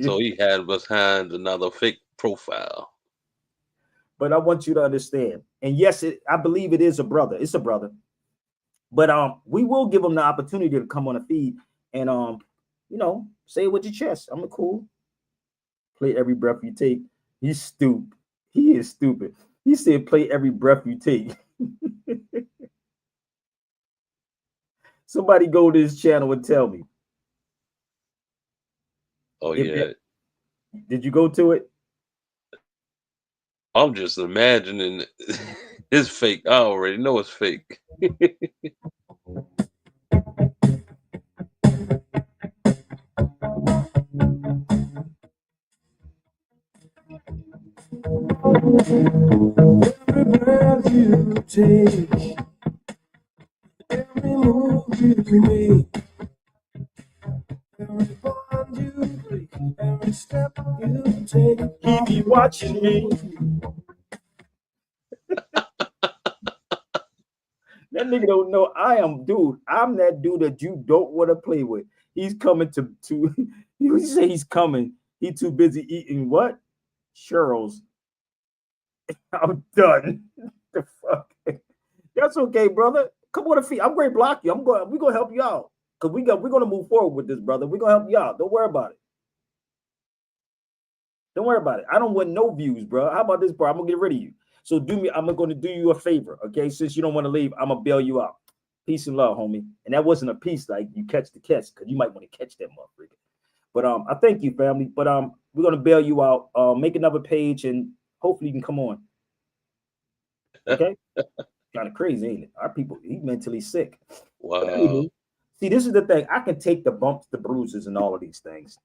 So he had behind another fake profile. But I want you to understand. And yes, I believe it is a brother. It's a brother. But we will give him the opportunity to come on the feed and say it with your chest. I'm cool. Play every breath you take. He's stupid. He is stupid. He said play every breath you take. Somebody go to his channel and tell me. Oh, yeah. Did you go to it? I'm just imagining it's fake. I already know it's fake. Every breath you take, every move you make, every bond you break, every step you take, he be watching me. That nigga don't know I'm that dude that you don't want to play with. He's coming to you say he's coming. He too busy eating what? Churros. I'm done. The fuck? That's okay, brother. Come on the feet. I'm going to block you. We're gonna help you out. Because we're gonna move forward with this, brother. We're gonna help you out. Don't worry about it. Don't worry about it. I don't want no views, bro. How about this, bro? I'm gonna get rid of you. So I'm going to do you a favor, okay? Since you don't want to leave, I'm going to bail you out. Peace and love, homie. And that wasn't a piece like you catch the catch, because you might want to catch that motherfucker. But I thank you, family. But we're going to bail you out. Make another page, and hopefully you can come on. Okay? Kind of crazy, ain't it? Our people, he's mentally sick. Wow. Anyway, see, this is the thing. I can take the bumps, the bruises, and all of these things.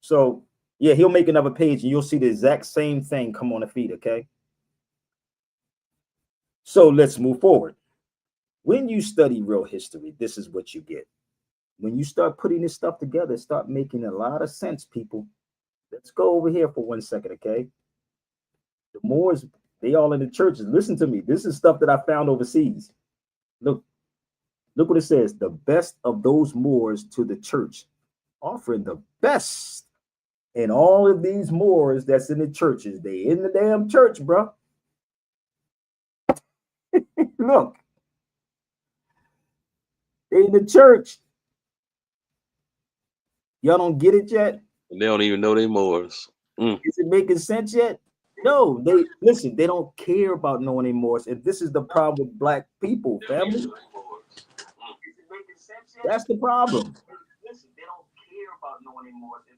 So, yeah, he'll make another page, and you'll see the exact same thing come on the feed, okay? So let's move forward. When you study real history, this is what you get. When you start putting this stuff together, start making a lot of sense, people. Let's go over here for 1 second, okay? The Moors, they all in the churches. Listen to me. This is stuff that I found overseas. Look what it says. The best of those Moors to the church, offering the best. And all of these Moors that's in the churches, they in the damn church, bro. Look, they in the church. Y'all don't get it yet? And they don't even know they Moors. Is it making sense yet? No, they don't care about knowing they Moors. And this is the problem with black people, family. That's the problem.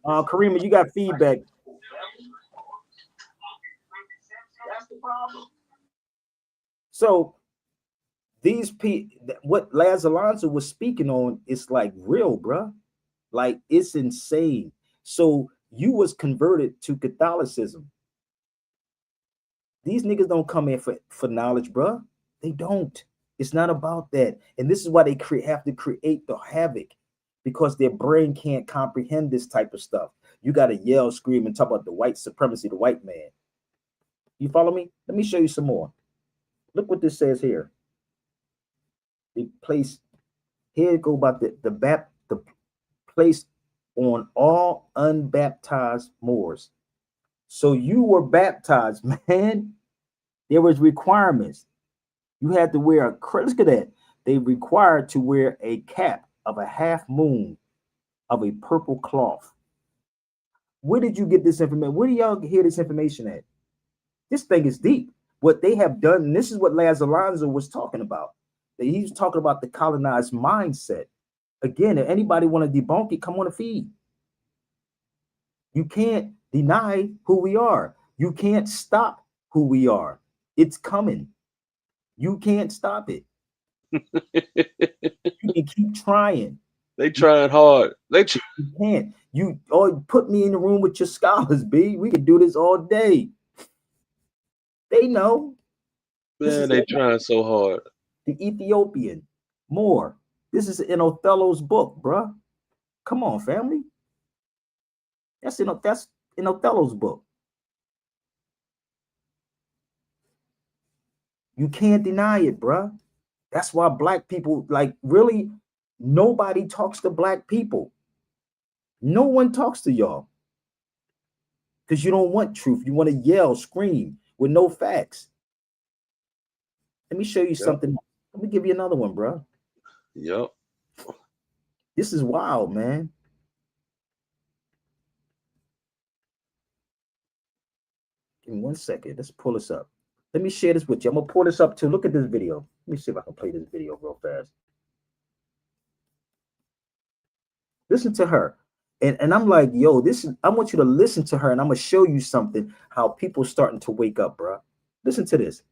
Karima, you got feedback. That's the problem. So these people, what Laz Alonso was speaking on, is like real, bruh. Like it's insane. So you was converted to Catholicism. These niggas don't come in for knowledge, bruh. They don't. It's not about that. And this is why they have to create the havoc, because their brain can't comprehend this type of stuff. You got to yell, scream, and talk about the white supremacy, the white man. You follow me? Let me show you some more. Look what this says here. The place here go about the place on all unbaptized Moors. So you were baptized, man. There was requirements. You had to wear a, look at that. They required to wear a cap of a half moon of a purple cloth. Where did you get this information? Where do y'all hear this information at? This thing is deep. What they have done, and this is what Laz Alonso was talking about. He's talking about the colonized mindset. Again, if anybody want to debunk it, come on the feed. You can't deny who we are. You can't stop who we are. It's coming. You can't stop it. You can keep trying. They trying hard. You can't. You put me in the room with your scholars, B. We can do this all day. They know. Man, they trying so hard. The Ethiopian Moor. This is in Othello's book, bruh. Come on, family. That's in Othello's book. You can't deny it, bruh. That's why black people, like, really, nobody talks to black people. No one talks to y'all. Because you don't want truth. You want to yell, scream with no facts. Let me show you something. Let me give you another one, bruh. Yep. This is wild, man. Give me 1 second. Let's pull this up. Let me share this with you. I'm going to pull this up too. Look at this video. Let me see if I can play this video real fast. Listen to her. And I'm like, yo, I want you to listen to her, and I'm going to show you something, how people starting to wake up, bro. Listen to this.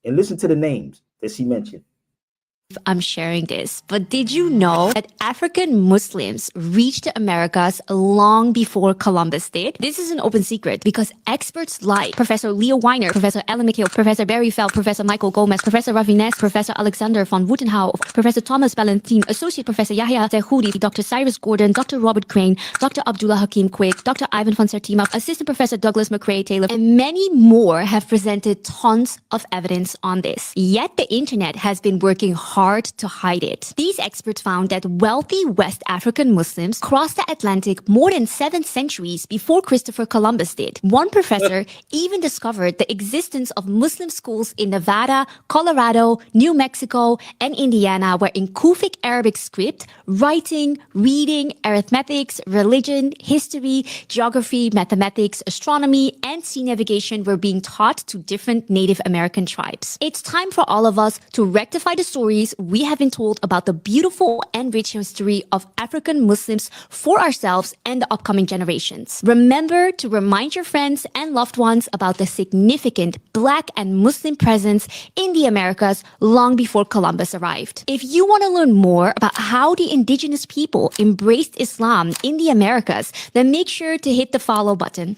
And listen to the names that she mentioned. I'm sharing this, but did you know that African Muslims reached the Americas long before Columbus did? This is an open secret because experts like Professor Leo Weiner, Professor Ellen McHale, Professor Barry Fell, Professor Michael Gomez, Professor Ravi Ness, Professor Alexander von Wutenhau, Professor Thomas Valentin, Associate Professor Yahya Zehudi, Dr. Cyrus Gordon, Dr. Robert Crane, Dr. Abdullah Hakim Quick, Dr. Ivan von Sertima, Assistant Professor Douglas McRae Taylor, and many more have presented tons of evidence on this. Yet the internet has been working hard to hide it. These experts found that wealthy West African Muslims crossed the Atlantic more than 7 centuries before Christopher Columbus did. One professor even discovered the existence of Muslim schools in Nevada, Colorado, New Mexico, and Indiana, where in Kufic Arabic script, writing, reading, arithmetics, religion, history, geography, mathematics, astronomy, and sea navigation were being taught to different Native American tribes. It's time for all of us to rectify the stories we have been told about the beautiful and rich history of African Muslims for ourselves and the upcoming generations. Remember to remind your friends and loved ones about the significant Black and Muslim presence in the Americas long before Columbus arrived. If you want to learn more about how the indigenous people embraced Islam in the Americas, then make sure to hit the follow button.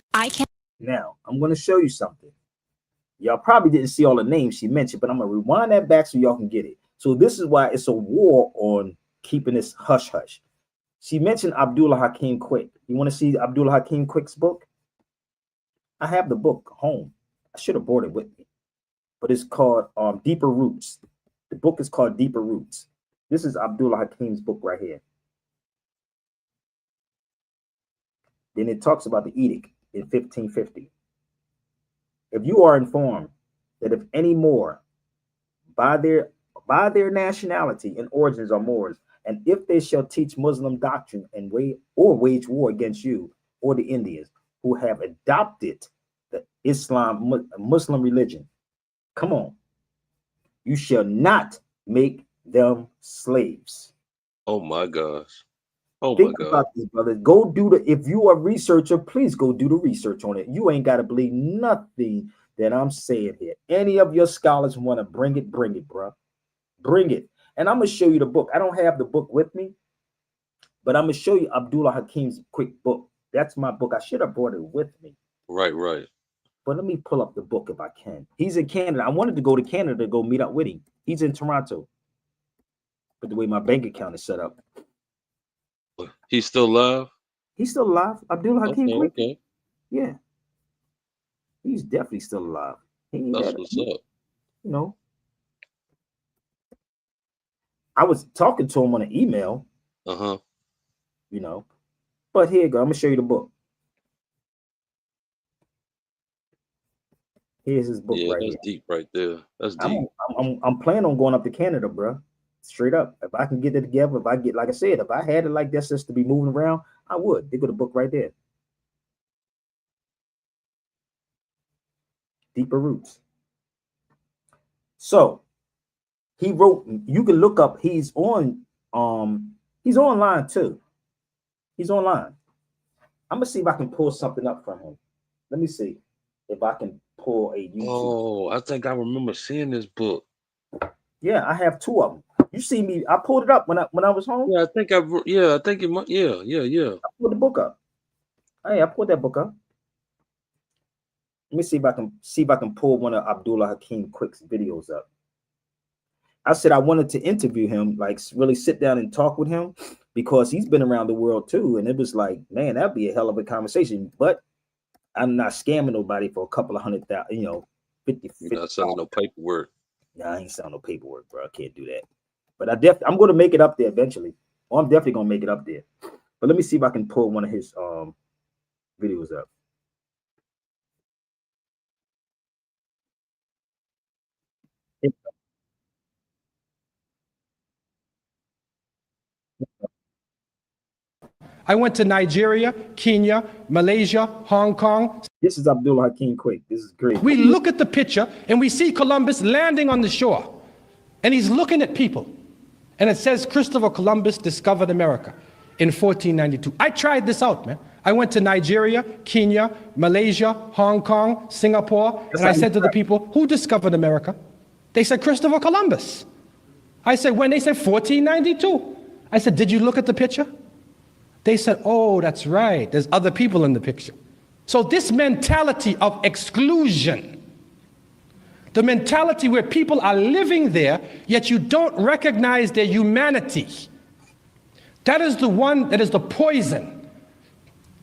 Now, I'm going to show you something. Y'all probably didn't see all the names she mentioned, but I'm going to rewind that back so y'all can get it. So this is why it's a war on keeping this hush-hush. She mentioned Abdullah Hakim Quick. You want to see Abdullah Hakim Quick's book? I have the book home. I should have brought it with me. But it's called Deeper Roots. The book is called Deeper Roots. This is Abdullah Hakim's book right here. Then it talks about the edict in 1550. If you are informed that if any more by their nationality and origins are Moors, and if they shall teach Muslim doctrine and wage war against you or the Indians who have adopted the Muslim religion. Come on. You shall not make them slaves. Oh my gosh. Oh Think my God. about this, brother. Go do the, if you are a researcher, please go do the research on it. You ain't got to believe nothing that I'm saying here. Any of your scholars want to bring it, bro. Bring it. And I'm going to show you the book. I don't have the book with me, but I'm going to show you Abdullah Hakim's quick book. That's my book. I should have brought it with me. Right. But let me pull up the book if I can. He's in Canada. I wanted to go to Canada to go meet up with him. He's in Toronto. But the way my bank account is set up. He's still alive? He's still alive. Abdullah Hakim. Okay. Yeah. He's definitely still alive. That's what's up. You know. I was talking to him on an email. Uh-huh. You know. But here you go. I'm gonna show you the book. Here's his book right here. That's deep right there. That's deep. I'm planning on going up to Canada, bro. Straight up. If I can get it together, if I get, like I said, if I had it like this just to be moving around, I would. They got a book right there. Deeper Roots. So he wrote, you can look up, he's online too. He's online. I'm gonna see if I can pull something up from him. Let me see if I can pull a YouTube. Oh, I think I remember seeing this book. Yeah, I have two of them. You see me? I pulled it up when I was home. Yeah, I think it might. Yeah. I pulled the book up. Hey, I pulled that book up. Let me see if I can pull one of Abdullah Hakim Quick's videos up. I said I wanted to interview him, like really sit down and talk with him, because he's been around the world too. And it was like, man, that'd be a hell of a conversation. But I'm not scamming nobody for a couple of $100,000, 50. You're not selling no paperwork. Nah, I ain't selling no paperwork, bro. I can't do that. But I'm going to make it up there eventually. Or I'm definitely going to make it up there. But let me see if I can pull one of his videos up. I went to Nigeria, Kenya, Malaysia, Hong Kong. This is Abdullah Hakim Quick. This is great. We look at the picture and we see Columbus landing on the shore. And he's looking at people. And it says Christopher Columbus discovered America in 1492. I tried this out, man. I went to Nigeria, Kenya, Malaysia, Hong Kong, Singapore. And I said to the people, who discovered America? They said Christopher Columbus. I said, when? They said 1492. I said, did you look at the picture? They said, oh, that's right. There's other people in the picture. So this mentality of exclusion, the mentality where people are living there, yet you don't recognize their humanity, that is the one that is the poison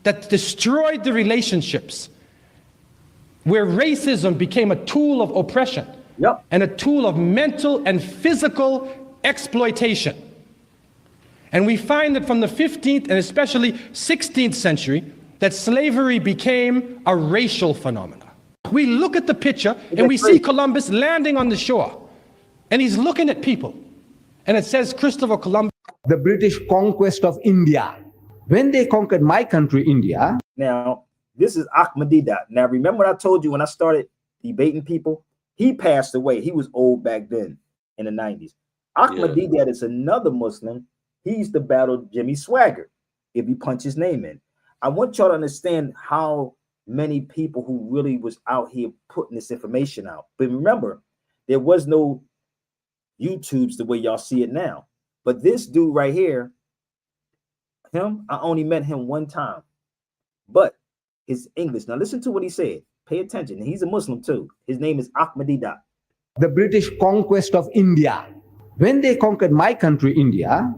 that destroyed the relationships, where racism became a tool of oppression and a tool of mental and physical exploitation. And we find that from the 15th and especially 16th century, that slavery became a racial phenomenon. We look at the picture and we see Columbus landing on the shore, and he's looking at people. And it says Christopher Columbus. The British conquest of India. When they conquered my country, India. Now, this is Ahmadiyya. Now, remember what I told you when I started debating people? He passed away. He was old back then in the 90s. Ahmadiyya is another Muslim. He used to battle Jimmy Swaggart if you punch his name in. I want y'all to understand how many people who really was out here putting this information out. But remember, there was no YouTubes the way y'all see it now. But this dude right here, him, I only met him one time. But his English. Now listen to what he said. Pay attention. He's a Muslim too. His name is Ahmadiyya. The British conquest of India. When they conquered my country, India,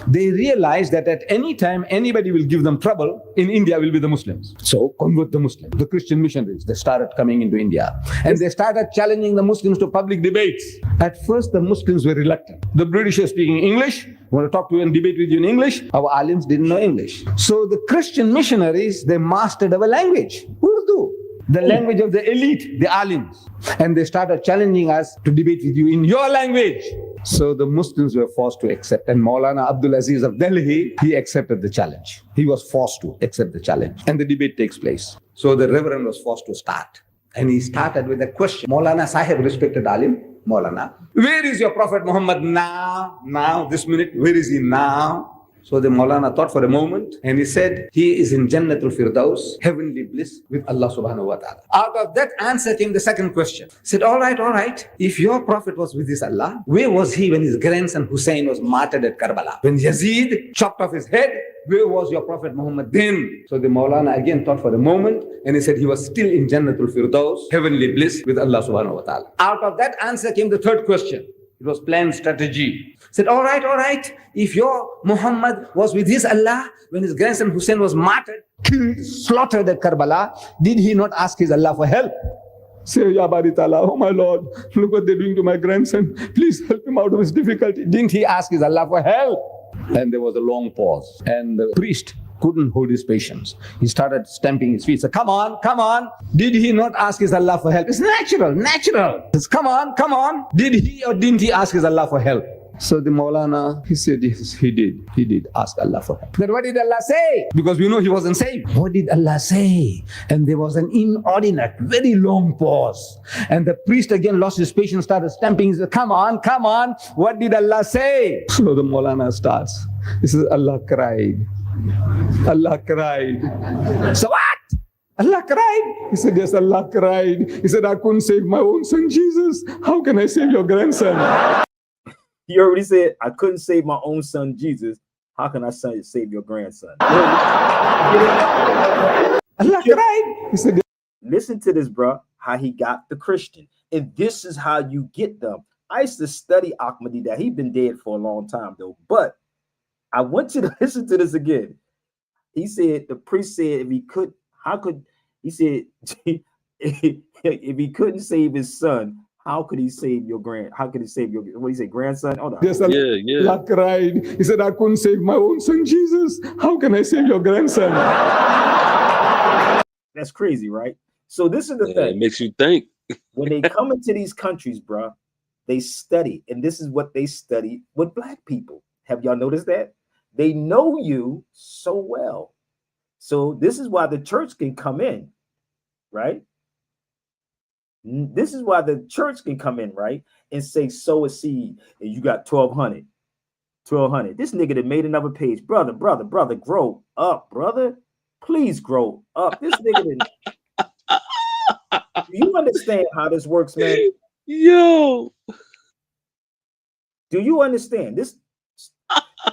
they realized that at any time anybody will give them trouble in India will be the Muslims. So convert the Muslims. The Christian missionaries, they started coming into India and they started challenging the Muslims to public debates. At first the Muslims were reluctant. The British are speaking English, want to talk to you and debate with you in English. Our alims didn't know English. So the Christian missionaries, they mastered our language, Urdu, the language of the elite, the alims. And they started challenging us to debate with you in your language. So the Muslims were forced to accept. And Maulana Abdul Aziz of Delhi, he accepted the challenge. He was forced to accept the challenge. And the debate takes place. So the Reverend was forced to start. And he started with a question. Maulana Sahib, respected alim, Maulana, where is your Prophet Muhammad now? Now, this minute, where is he now? So the Maulana thought for a moment and he said, he is in Jannatul Firdaus, heavenly bliss with Allah subhanahu wa ta'ala. Out of that answer came the second question. He said, all right. If your Prophet was with his Allah, where was he when his grandson Hussein was martyred at Karbala? When Yazid chopped off his head, where was your Prophet Muhammad then? So the Maulana again thought for a moment and he said he was still in Jannatul Firdaus, heavenly bliss with Allah subhanahu wa ta'ala. Out of that answer came the third question. It was planned strategy. Said, all right. If your Muhammad was with his Allah when his grandson Hussein was martyred, killed, slaughtered at Karbala, did he not ask his Allah for help? Say, Ya Bari Ta'ala, oh my Lord, look what they're doing to my grandson. Please help him out of his difficulty. Didn't he ask his Allah for help? And there was a long pause. And the priest couldn't hold his patience. He started stamping his feet. Said, come on. Did he not ask his Allah for help? It's natural. Says, come on. Did he or didn't he ask his Allah for help? So the Maulana, he said, yes, he did ask Allah for help. Then what did Allah say? Because we know he wasn't saved. What did Allah say? And there was an inordinate, very long pause. And the priest again lost his patience, started stamping. He said, come on. What did Allah say? So the Maulana starts. He says, Allah cried. So what? Allah cried? He said, yes, Allah cried. He said, I couldn't save my own son Jesus. How can I save your grandson? He already said, I couldn't save my own son Jesus. How can I save your grandson? Allah cried. He said, listen to this, bro, how he got the Christian. And this is how you get them. I used to study Ahmadiyya. He'd been dead for a long time, though. But I want you to listen to this again. He said, the priest said, if he could, he said, if he couldn't save his son, how could he save your what he say, grandson? Hold on. Yes, Allah cried. He said, I couldn't save my own son Jesus. How can I save your grandson? That's crazy, right? So this is the thing. It makes you think. When they come into these countries, bro, they study. And this is what they study with black people. Have y'all noticed that? They know you so well. So this is why the church can come in, right? This is why the church can come in, right? And say, sow a seed, and you got 1,200. This nigga that made another page. Brother, grow up, brother. Please grow up. This nigga do you understand how this works, man? Yo. Do you understand this?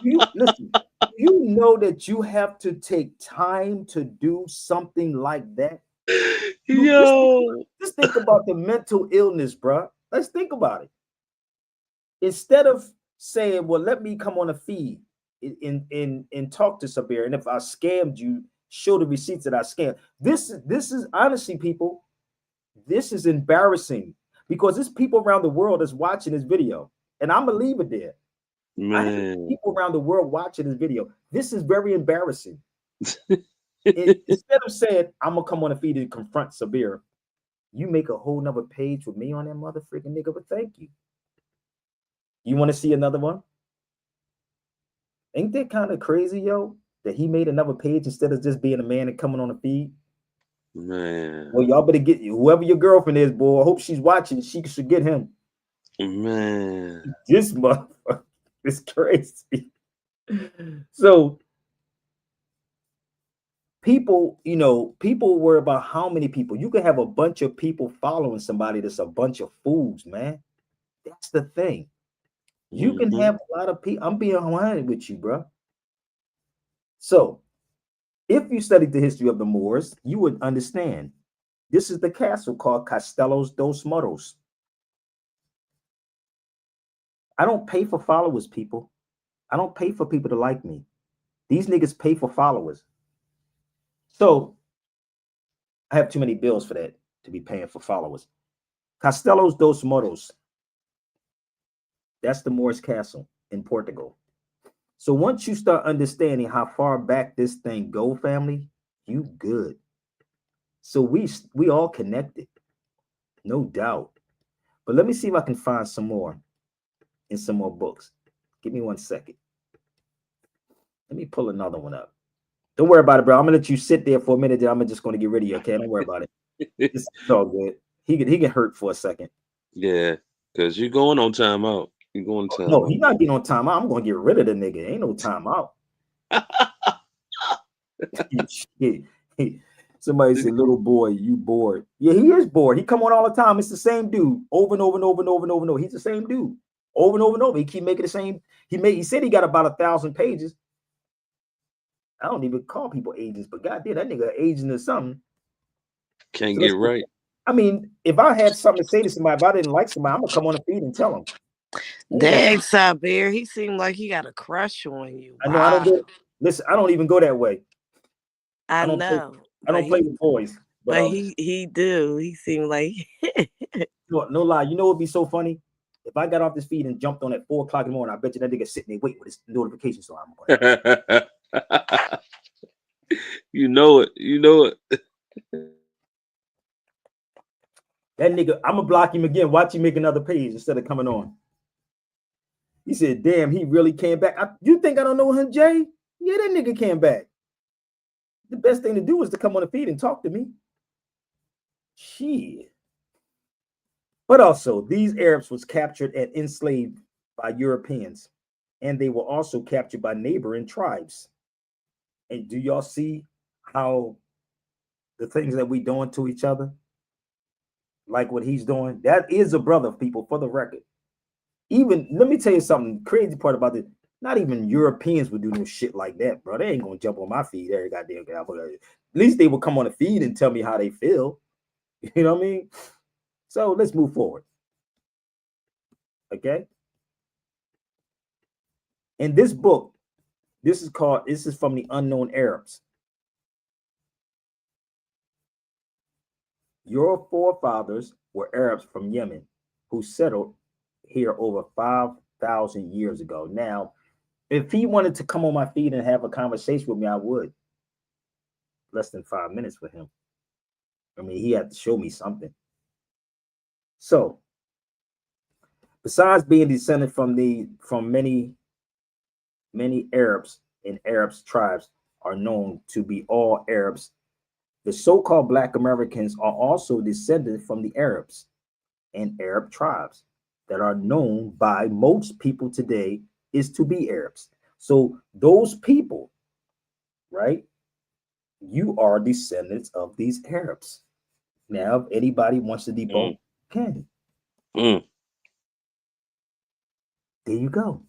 Listen, you know that you have to take time to do something like that. Just think about the mental illness, bro. Let's think about it. Instead of saying, well, let me come on a feed and talk to Sabir, and if I scammed you, show the receipts that I scammed. This is honestly, people, this is embarrassing because there's people around the world that's watching this video, and I'm gonna leave it there. I have people around the world watching this video. This is very embarrassing. Instead of saying, I'm gonna come on a feed and confront Sabir, you make a whole nother page with me on that mother freaking nigga, but thank you. You want to see another one? Ain't that kind of crazy, yo? That he made another page instead of just being a man and coming on a feed? Man. Well, y'all better get whoever your girlfriend is, boy. I hope she's watching. She should get him. Man. This motherfucker is crazy. So people, people worry about how many people. You can have a bunch of people following somebody that's a bunch of fools, man. That's the thing. You can have a lot of people. I'm being honest with you, bro. So if you studied the history of the Moors, you would understand. This is the castle called Castelos dos Moros. I don't pay for followers, people. I don't pay for people to like me. These niggas pay for followers. So I have too many bills for that to be paying for followers. Castelos dos Moros. That's the Moorish castle in Portugal. So once you start understanding how far back this thing go, family, you good. So we all connected, no doubt. But let me see if I can find some more in some more books. Give me 1 second. Let me pull another one up. Don't worry about it, bro. I'm gonna let you sit there for a minute. Then I'm just gonna get rid of you. Okay, don't worry about it. It's all good. He get hurt for a second. Yeah. Because you're going on timeout. You're going on No, timeout. he's not getting on timeout. I'm gonna get rid of the nigga. Ain't no timeout. Somebody said, "Little boy, you bored?" Yeah, he is bored. He come on all the time. It's the same dude over and over and over and over and over and over. He's the same dude over and over and over. He keep making the same. He said he got about 1,000 pages. I don't even call people agents, but goddamn, that nigga agent or something. Can't get right. I mean, if I had something to say to somebody, if I didn't like somebody, I'm gonna come on the feed and tell them. Dang, Sabir, he seemed like he got a crush on you. I know. I don't go. Listen, I don't even go that way. I don't know. I don't play with boys. But he do. He seemed like no lie. You know what'd be so funny? If I got off this feed and jumped on at 4 o'clock in the morning, I bet you that nigga sitting there waiting with his notification. So I'm going. You know it. You know it. That nigga, I'm gonna block him again. Watch him make another page instead of coming on. He said, "Damn, he really came back." You think I don't know him, Jay? Yeah, that nigga came back. The best thing to do is to come on the feed and talk to me. Shit. But also, these Arabs was captured and enslaved by Europeans, and they were also captured by neighboring tribes. And do y'all see how the things that we doing to each other, like what he's doing? That is a brother, people, for the record. Even, let me tell you something crazy part about this. Not even Europeans would do no shit like that, bro. They ain't gonna jump on my feed every goddamn day. At least they would come on the feed and tell me how they feel. You know what I mean? So let's move forward. Okay. In this book, this is from the Unknown Arabs. Your forefathers were Arabs from Yemen who settled here over 5,000 years ago. Now, if he wanted to come on my feed and have a conversation with me, I would. Less than 5 minutes with him. I mean, he had to show me something. So, besides being descended from many Arabs and Arabs tribes are known to be all Arabs, the so-called Black Americans are also descended from the Arabs and Arab tribes that are known by most people today is to be Arabs. So those people, right? You are descendants of these Arabs. Now, if anybody wants to debunk, can. There you go.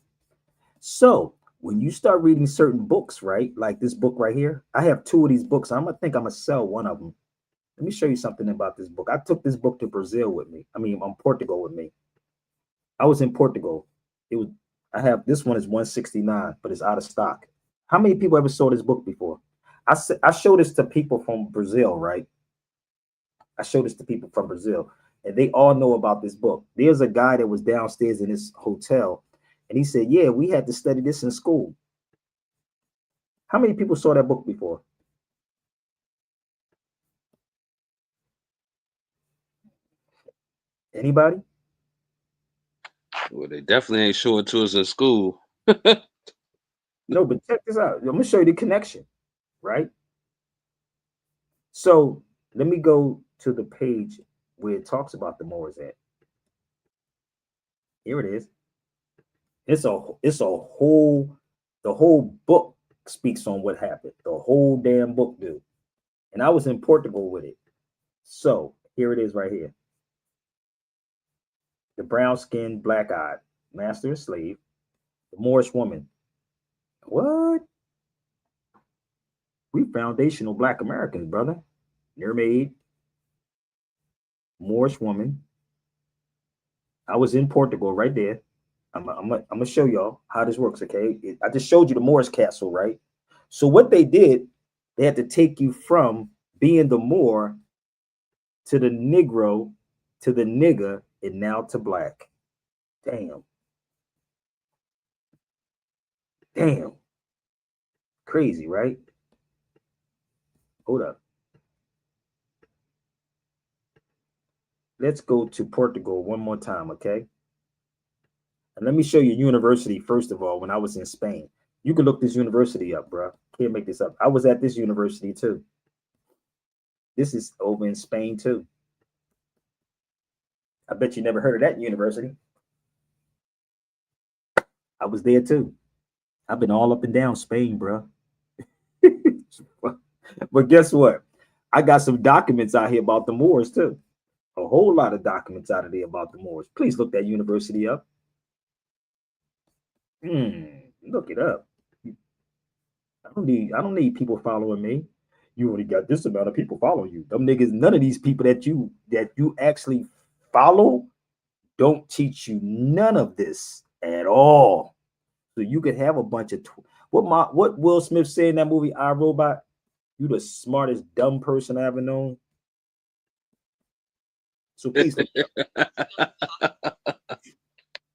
So when you start reading certain books, right? Like this book right here, I have 2 of these books. I'm gonna sell one of them. Let me show you something about this book. I took this book to Brazil with me. I mean, Portugal with me. I was in Portugal. I have this one is 169, but it's out of stock. How many people ever saw this book before? I showed this to people from Brazil, right? I showed this to people from Brazil, and they all know about this book. There's a guy that was downstairs in this hotel, and he said, "Yeah, we had to study this in school." How many people saw that book before? Anybody? Well, they definitely ain't showing to us in school. No, but check this out. I'm gonna show you the connection, right? So let me go to the page where it talks about the Moors at. Here it is. The whole book speaks on what happened. The whole damn book, dude. And I was in Portugal with it. So here it is right here. The brown-skinned, black-eyed, master and slave, the Moorish woman. What? We foundational Black Americans, brother. Mermaid, Moorish woman. I was in Portugal right there. I'm gonna show y'all how this works, okay? I just showed you the Moorish castle, right? So what they did, they had to take you from being the Moor to the Negro to the nigger and now to black. Damn. Damn. Crazy, right? Hold up. Let's go to Portugal one more time, okay? And let me show you university, first of all, when I was in Spain. You can look this university up, bro. Can't make this up. I was at this university too. This is over in Spain too. I bet you never heard of that university. I was there too. I've been all up and down Spain, bro. But guess what? I got some documents out here about the Moors too. A whole lot of documents out of there about the Moors. Please look that university up. Look it up. I don't need people following me. You only got this amount of people following you. Them niggas, none of these people that you actually follow don't teach you none of this at all. So you could have a bunch of what Will Smith said in that movie, I, Robot. You the smartest dumb person I ever known. So please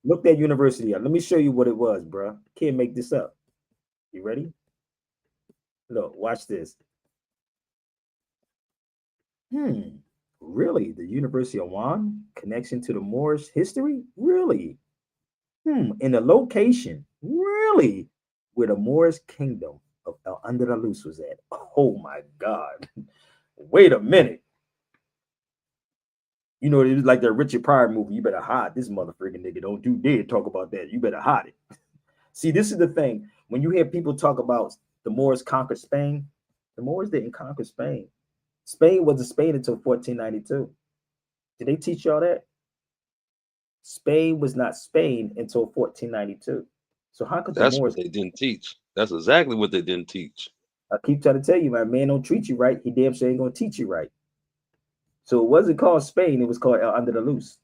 look that university up. Let me show you what it was, bro. Can't make this up. You ready? Look, watch this. Really? The University of Juan? Connection to the Moorish history? Really? In the location? Really? Where the Moorish kingdom of El Andalus was at. Oh my God. Wait a minute. You know, it was like the Richard Pryor movie. You better hide this motherfucking nigga. Don't you dare talk about that. You better hide it. See, this is the thing. When you hear people talk about the Moors conquered Spain, the Moors didn't conquer Spain. Spain wasn't Spain until 1492. Did they teach y'all that? Spain was not Spain until 1492. So how could That's the Moors? what they didn't teach. That's exactly what they didn't teach. I keep trying to tell you, my man don't treat you right. He damn sure ain't gonna teach you right. So it wasn't called Spain. It was called El Andalus.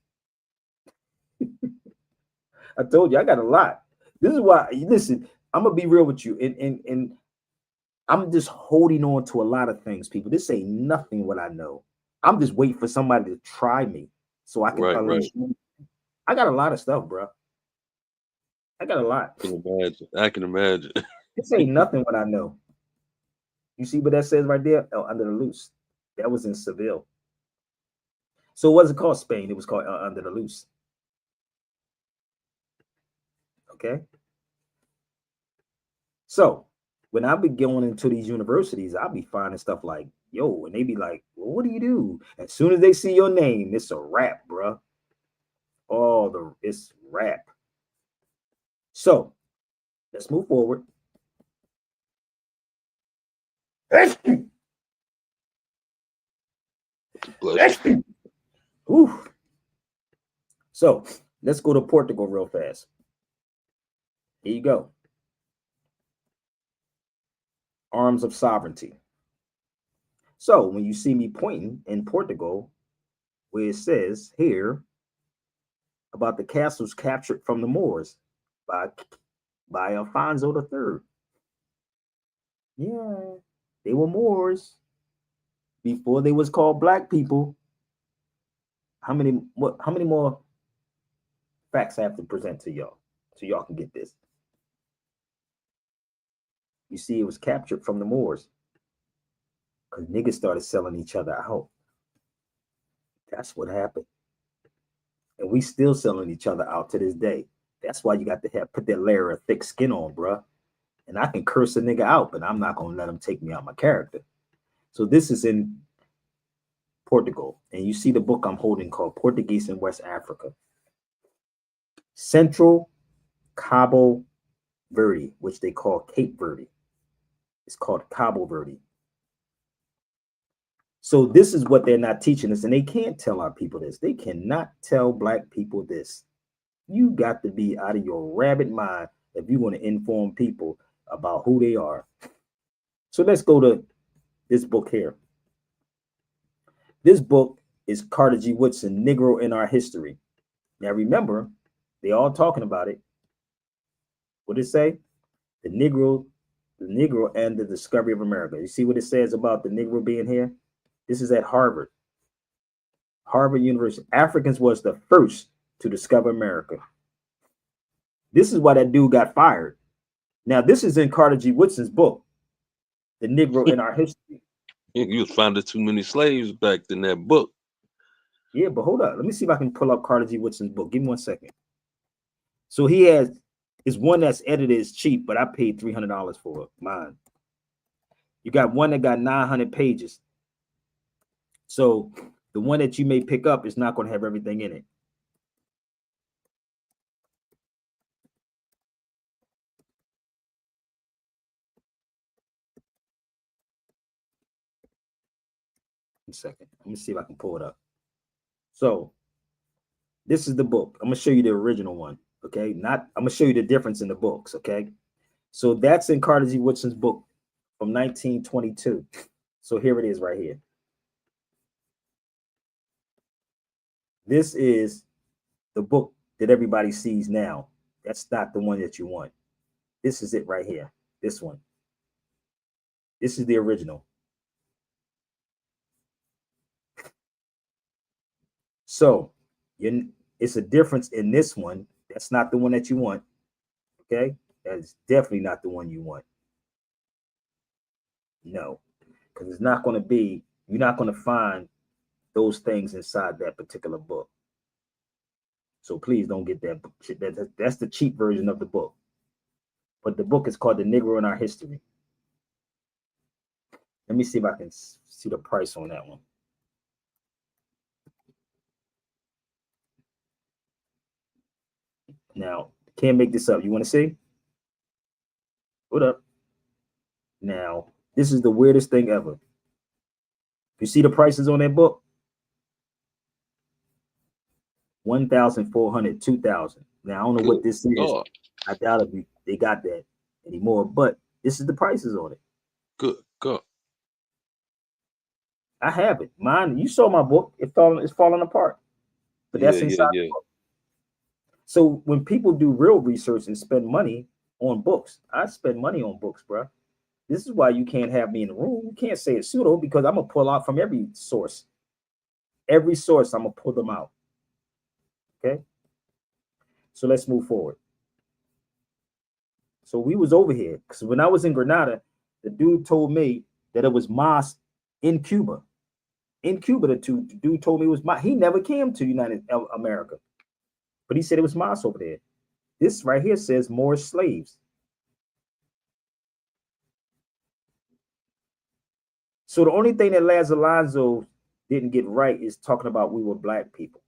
I told you I got a lot. This is why. Listen, I'm gonna be real with you, and I'm just holding on to a lot of things, people. This ain't nothing what I know. I'm just waiting for somebody to try me so I can unleash. I got a lot of stuff, bro. I got a lot. I can imagine. This ain't nothing what I know. You see what that says right there? El Andalus. That was in Seville. So it wasn't called Spain. It was called El Andalus. Okay. So when I be going into these universities, I'll be finding stuff like, yo, and they be like, well, what do you do? As soon as they see your name, it's a wrap, bro. Oh, it's rap. So let's move forward. Ooh. So let's go to Portugal real fast. Here you go. Arms of sovereignty. So when you see me pointing in Portugal, where it says here about the castles captured from the Moors by Alfonso III. Yeah, they were Moors before they was called black people. How many more facts I have to present to y'all so y'all can get this? You see, it was captured from the Moors because niggas started selling each other out. That's what happened. And we still selling each other out to this day. That's why you got to put that layer of thick skin on, bruh. And I can curse a nigga out, but I'm not going to let him take me out my character. So this is in Portugal. And you see the book I'm holding called Portuguese in West Africa. Central Cabo Verde, which they call Cape Verde. It's called Cabo Verde. So this is what they're not teaching us, and they can't tell our people this. They cannot tell black people this. You got to be out of your rabbit mind if you want to inform people about who they are. So let's go to this book here. This book is Carter G. Woodson, Negro in Our History. Now remember, they all talking about it. What did it say? The Negro and the Discovery of America. You see what it says about the Negro being here? This is at Harvard. Harvard University. Africans was the first to discover America. This is why that dude got fired. Now, this is in Carter G. Woodson's book, The Negro in Our History. You was finding too many slaves back in that book. Yeah, but hold up. Let me see if I can pull up Carter G. Woodson's book. Give me 1 second. So he has, it's one that's edited, is cheap, but I paid $300 for mine. You got one that got 900 pages. So the one that you may pick up is not going to have everything in it. 1 second. Let me see if I can pull it up. So this is the book. I'm gonna show you the original one. Okay, I'm gonna show you the difference in the books. Okay, so that's in Carter G. Woodson's book from 1922. So here it is right here. This is the book that everybody sees now. That's not the one that you want. This is it right here. This one. This is the original. So it's a difference in this one. That's not the one that you want. Okay, that is definitely not the one you want. No, because it's not going to be, you're not going to find those things inside that particular book. So please don't get that. That's the cheap version of the book. But the book is called The Negro in Our History. Let me see if I can see the price on that one. Now, can't make this up. You want to see? Hold up. Now, this is the weirdest thing ever. You see the prices on that book? 1,400, 2,000. Now, I don't know what this is. I doubt if they got that anymore, but this is the prices on it. Good God. I have it. Mine, you saw my book. It's falling apart. But that's inside the book. So when people do real research and spend money on books, I spend money on books, bro. This is why you can't have me in the room. You can't say it's pseudo because I'm going to pull out from every source. Every source, I'm going to pull them out. Okay? So let's move forward. So we was over here because when I was in Grenada, the dude told me that it was mosque in Cuba. In Cuba, the dude told me it was mosque. He never came to United America, but he said it was mosque over there. This right here says more slaves. So the only thing that Laz Alonso didn't get right is talking about we were black people.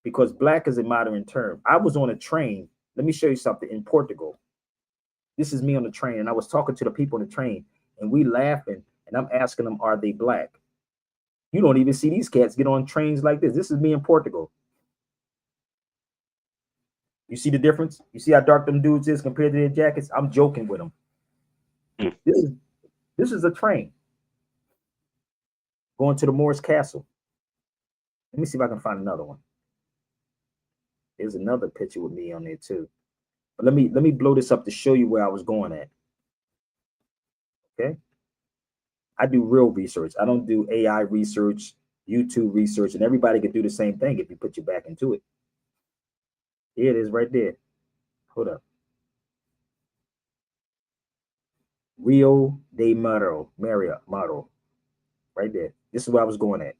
Because black is a modern term. I was on a train. Let me show you something in Portugal. This is me on the train, and I was talking to the people on the train, and we laughing, and I'm asking them, are they black? You don't even see these cats get on trains like this. This is me in Portugal. You see the difference? You see how dark them dudes is compared to their jackets? I'm joking with them. This is a train going to the Moorish Castle. Let me see if I can find another one. There's another picture with me on there too. But let me blow this up to show you where I was going at. Okay. I do real research. I don't do AI research, YouTube research, and everybody can do the same thing if you put your back into it. Here it is right there. Hold up. Rio de Mario, right there. This is where I was going at.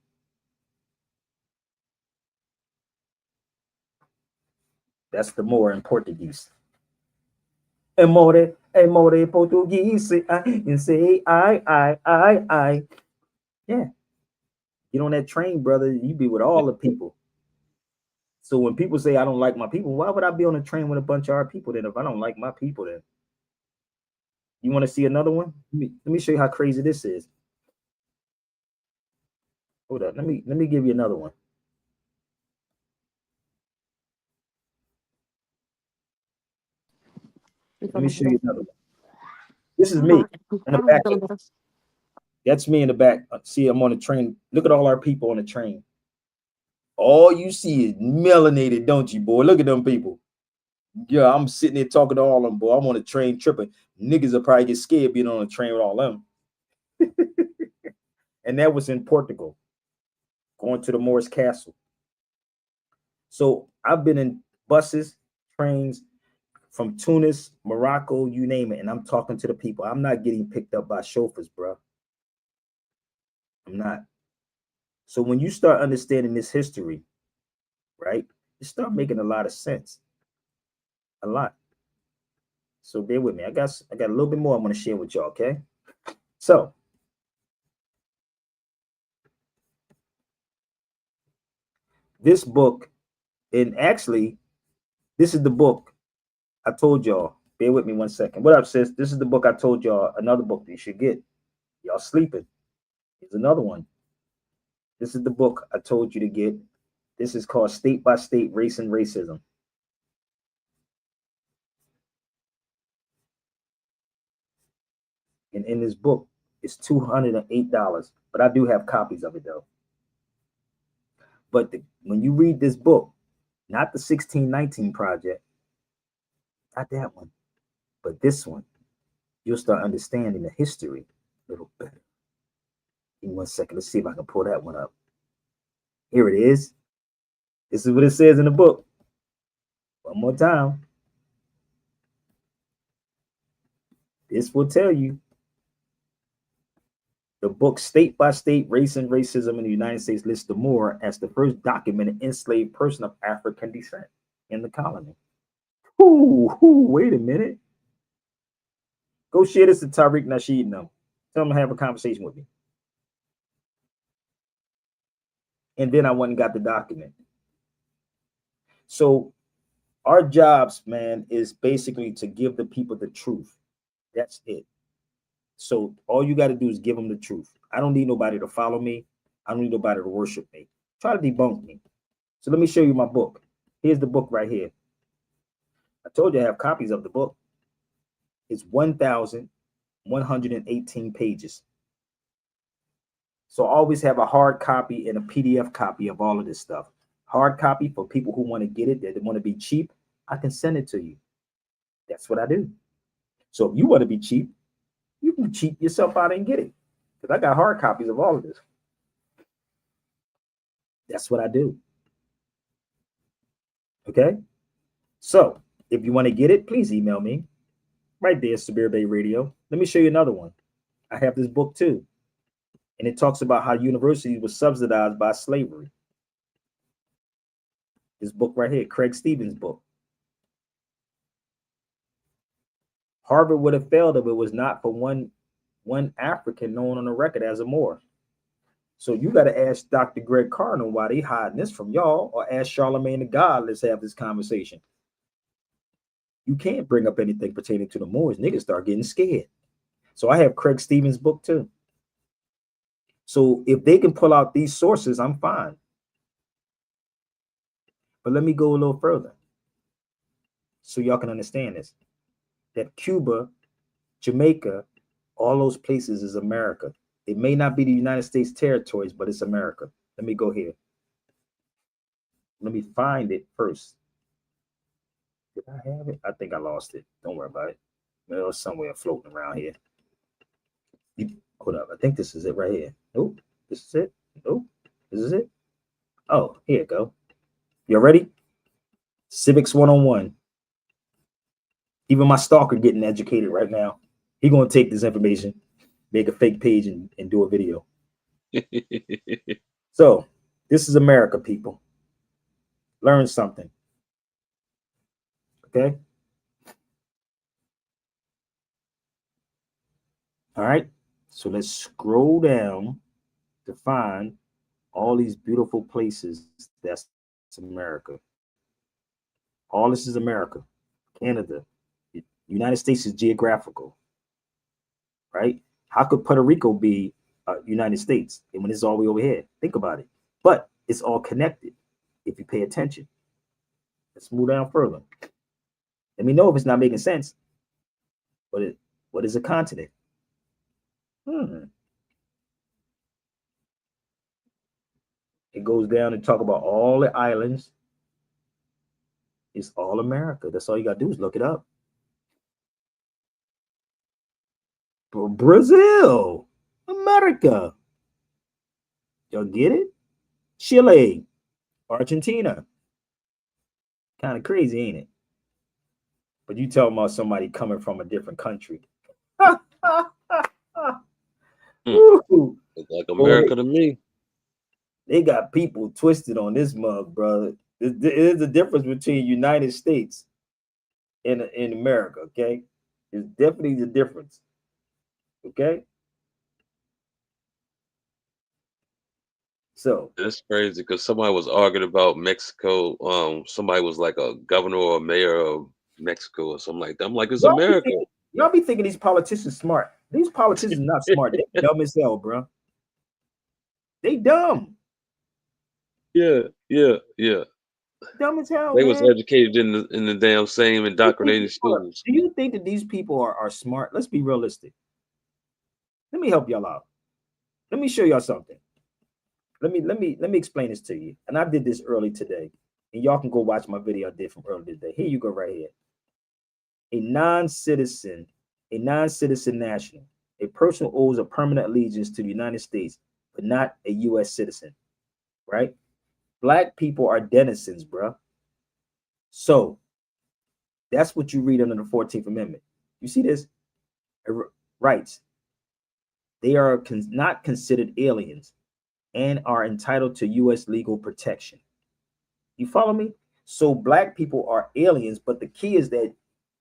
That's the Moor in Portuguese. Amore Portuguese, and say I. Yeah. Get on that train, brother. You be with all the people. So when people say I don't like my people, why would I be on a train with a bunch of our people then if I don't like my people then? You want to see another one? Let me show you how crazy this is. Hold up. Let me give you another one. Let me show you another one. This is me in the back. That's me in the back. See, I'm on the train. Look at all our people on the train. All you see is melanated, don't you, boy? Look at them people. Yeah, I'm sitting there talking to all of them, boy. I'm on the train tripping. Niggas will probably get scared being on a train with all them. And that was in Portugal, going to the Moorish Castle. So I've been in buses, trains from Tunis, Morocco, you name it, and I'm talking to the people. I'm not getting picked up by chauffeurs, bro. I'm not. So when you start understanding this history, right, it start making a lot of sense. A lot. So bear with me. I got a little bit more I'm going to share with y'all, okay? So this book, and actually, this is the book I told y'all. Bear with me 1 second. What up, sis? This is the book I told y'all, another book that you should get. Y'all sleeping. Here's another one. This is the book I told you to get. This is called State by State Race and Racism. And in this book, it's $208, but I do have copies of it though. But when you read this book, not the 1619 Project, not that one, but this one, you'll start understanding the history a little better. Give me 1 second. Let's see if I can pull that one up. Here it is. This is what it says in the book. One more time. This will tell you. The book State by State Race and Racism in the United States lists the Moor as the first documented enslaved person of African descent in the colony. Wait a minute. Go share this to Tariq Nasheed now. Tell him to have a conversation with me. And then I went and got the document. So our jobs, man, is basically to give the people the truth. That's it. So all you got to do is give them the truth. I don't need nobody to follow me. I don't need nobody to worship me. Try to debunk me. So let me show you my book. Here's the book right here. I told you I have copies of the book. It's 1,118 pages. So I always have a hard copy and a PDF copy of all of this stuff. Hard copy for people who want to get it, that want to be cheap. I can send it to you. That's what I do. So if you want to be cheap, you can cheat yourself out and get it. Because I got hard copies of all of this. That's what I do. Okay? So if you want to get it, please email me. Right there, Sabir Bey Radio. Let me show you another one. I have this book too. And it talks about how universities were subsidized by slavery. This book right here, Craig Stevens' book. Harvard would have failed if it was not for one African known on the record as a Moor. So you got to ask Dr. Greg Cardinal why they hiding this from y'all, or ask Charlemagne the God. Let's have this conversation. You can't bring up anything pertaining to the Moors. Niggas start getting scared. So I have Craig Stevens' book too. So if they can pull out these sources, I'm fine. But let me go a little further so y'all can understand this. That Cuba, Jamaica, all those places is America. It may not be the United States territories, but it's America. Let me go here. Let me find it first. Did I have it? I think I lost it. Don't worry about it. It was somewhere floating around here. Hold up. I think this is it right here. Nope. This is it. Nope. This is it. Oh, here you go. You ready? Civics 101. Even my stalker getting educated right now. He gonna take this information, make a fake page and do a video. So this is America, people. Learn something. Okay. All right. So let's scroll down to find all these beautiful places. That's America. All this is America. Canada. United States is geographical, right? How could Puerto Rico be United States and when it's all the way over here? Think about it. But it's all connected if you pay attention. Let's move down further. Let me know if it's not making sense. What is a continent? It goes down and talk about all the islands. It's all America. That's all you got to do is look it up. Brazil, America. Y'all get it? Chile, Argentina. Kind of crazy, ain't it? But you tell about somebody coming from a different country. It's like America to me. They got people twisted on this mug, brother. There's a difference between United States and America, okay? There's definitely a difference. Okay. So that's crazy because somebody was arguing about Mexico. Somebody was like a governor or mayor of Mexico or something like that. I'm like, it's America. Y'all be thinking these politicians smart. These politicians are not smart. They're dumb as hell, bro. They dumb. Yeah. Dumb as hell, They man. was educated in the damn same indoctrinated schools. Do you think that these people are smart? Let's be realistic. Let me help y'all out. Let me show y'all something. Let me explain this to you. And I did this early today. And y'all can go watch my video I did from earlier today. Here you go, right here. A non-citizen national, a person who owes a permanent allegiance to the United States, but not a U.S. citizen, right? Black people are denizens, bruh. So that's what you read under the 14th Amendment. You see this? Rights. They are not considered aliens and are entitled to U.S. legal protection. You follow me? So black people are aliens, but the key is that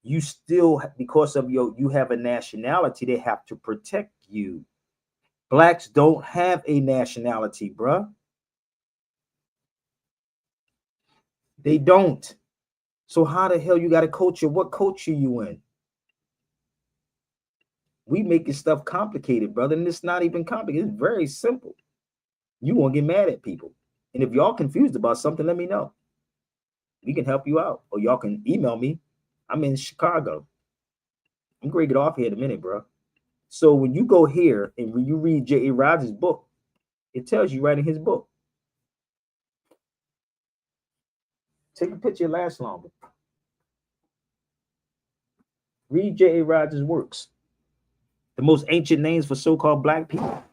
you still, because of you have a nationality, they have to protect you. Blacks don't have a nationality, bruh. They don't. So how the hell you got a culture? What culture you in? We making stuff complicated, brother, and it's not even complicated. It's very simple. You won't get mad at people. And if y'all confused about something, let me know. We can help you out. Or y'all can email me. I'm in Chicago. I'm going to get off here in a minute, bro. So when you go here and when you read J.A. Rogers' book, it tells you right in his book. Take a picture, it lasts longer. Read J.A. Rogers' works. The most ancient names for so-called black people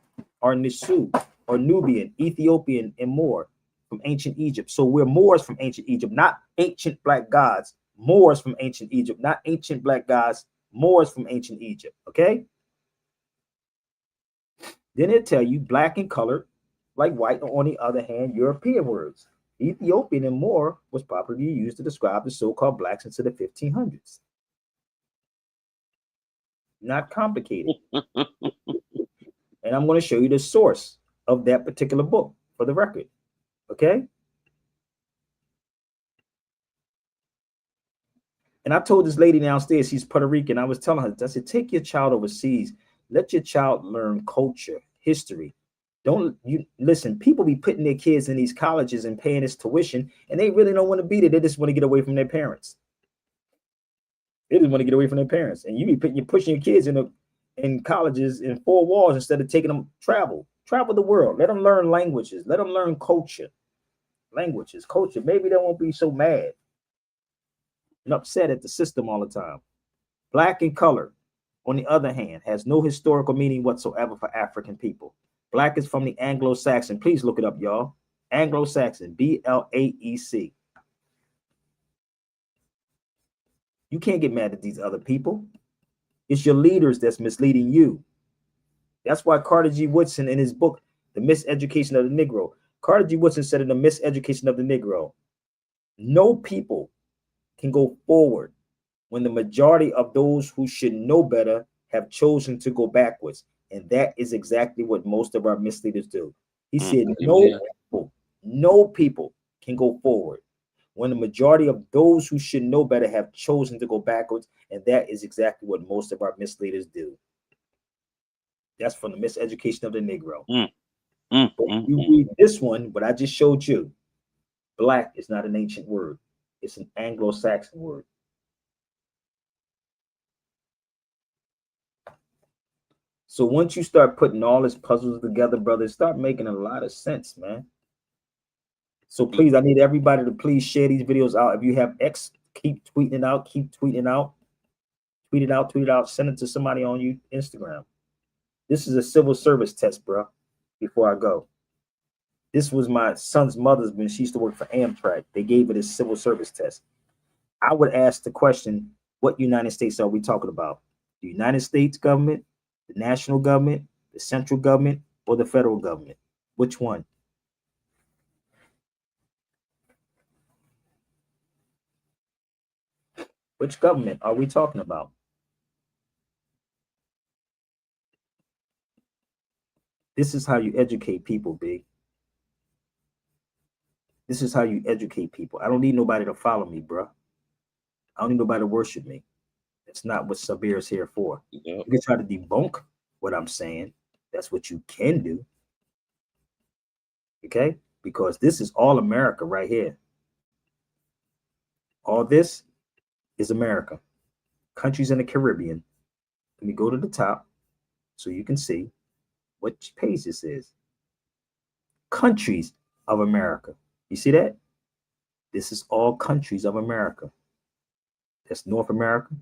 are Nisu, or Nubian, Ethiopian, and Moor from ancient Egypt. So we're Moors from ancient Egypt, not ancient black gods. Moors from ancient Egypt, not ancient black gods. Moors from ancient Egypt, okay? Then it'll tell you black and colored, like white, or on the other hand, European words. Ethiopian and Moor was popularly used to describe the so-called blacks into the 1500s. Not complicated. And I'm going to show you the source of that particular book for the record, okay? And I told this lady downstairs, she's Puerto Rican. I was telling her, I said, take your child overseas. Let your child learn culture, history. Don't you listen, people be putting their kids in these colleges and paying this tuition, and they really don't want to be there. They just want to get away from their parents. They just want to get away from their parents. And you be pushing your kids in colleges in four walls instead of taking them travel the world. Let them learn languages. Let them learn culture. Languages, culture. Maybe they won't be so mad and upset at the system all the time. Black and color, on the other hand, has no historical meaning whatsoever for African people. Black is from the Anglo-Saxon. Please look it up, y'all. Anglo-Saxon, B-L-A-E-C. You can't get mad at these other people. It's your leaders that's misleading you. That's why Carter G. Woodson in his book, The Miseducation of the Negro, Carter G. Woodson said in The Miseducation of the Negro, no people can go forward when the majority of those who should know better have chosen to go backwards. And that is exactly what most of our misleaders do. He said, no people can go forward when the majority of those who should know better have chosen to go backwards. And that is exactly what most of our misleaders do. That's from The Miseducation of the Negro. You read this one, but I just showed you, black is not an ancient word. It's an Anglo-Saxon word. So once you start putting all these puzzles together, brother, start making a lot of sense, man. So please, I need everybody to please share these videos out. If you have X, keep tweeting it out, tweet it out, send it to somebody on you, Instagram. This is a civil service test, bro, before I go. This was my son's mother's when she used to work for Amtrak. They gave it a civil service test. I would ask the question, what United States are we talking about? The United States government, the national government, the central government, or the federal government? Which one? Which government are we talking about? This is how you educate people, Big. This is how you educate people. I don't need nobody to follow me, bro. I don't need nobody to worship me. That's not what Sabir is here for. You can try to debunk what I'm saying. That's what you can do. Okay? Because this is all America right here. All this is America. Countries in the Caribbean. Let me go to the top so you can see what page this is. Countries of America. You see that? This is all countries of America. That's North America.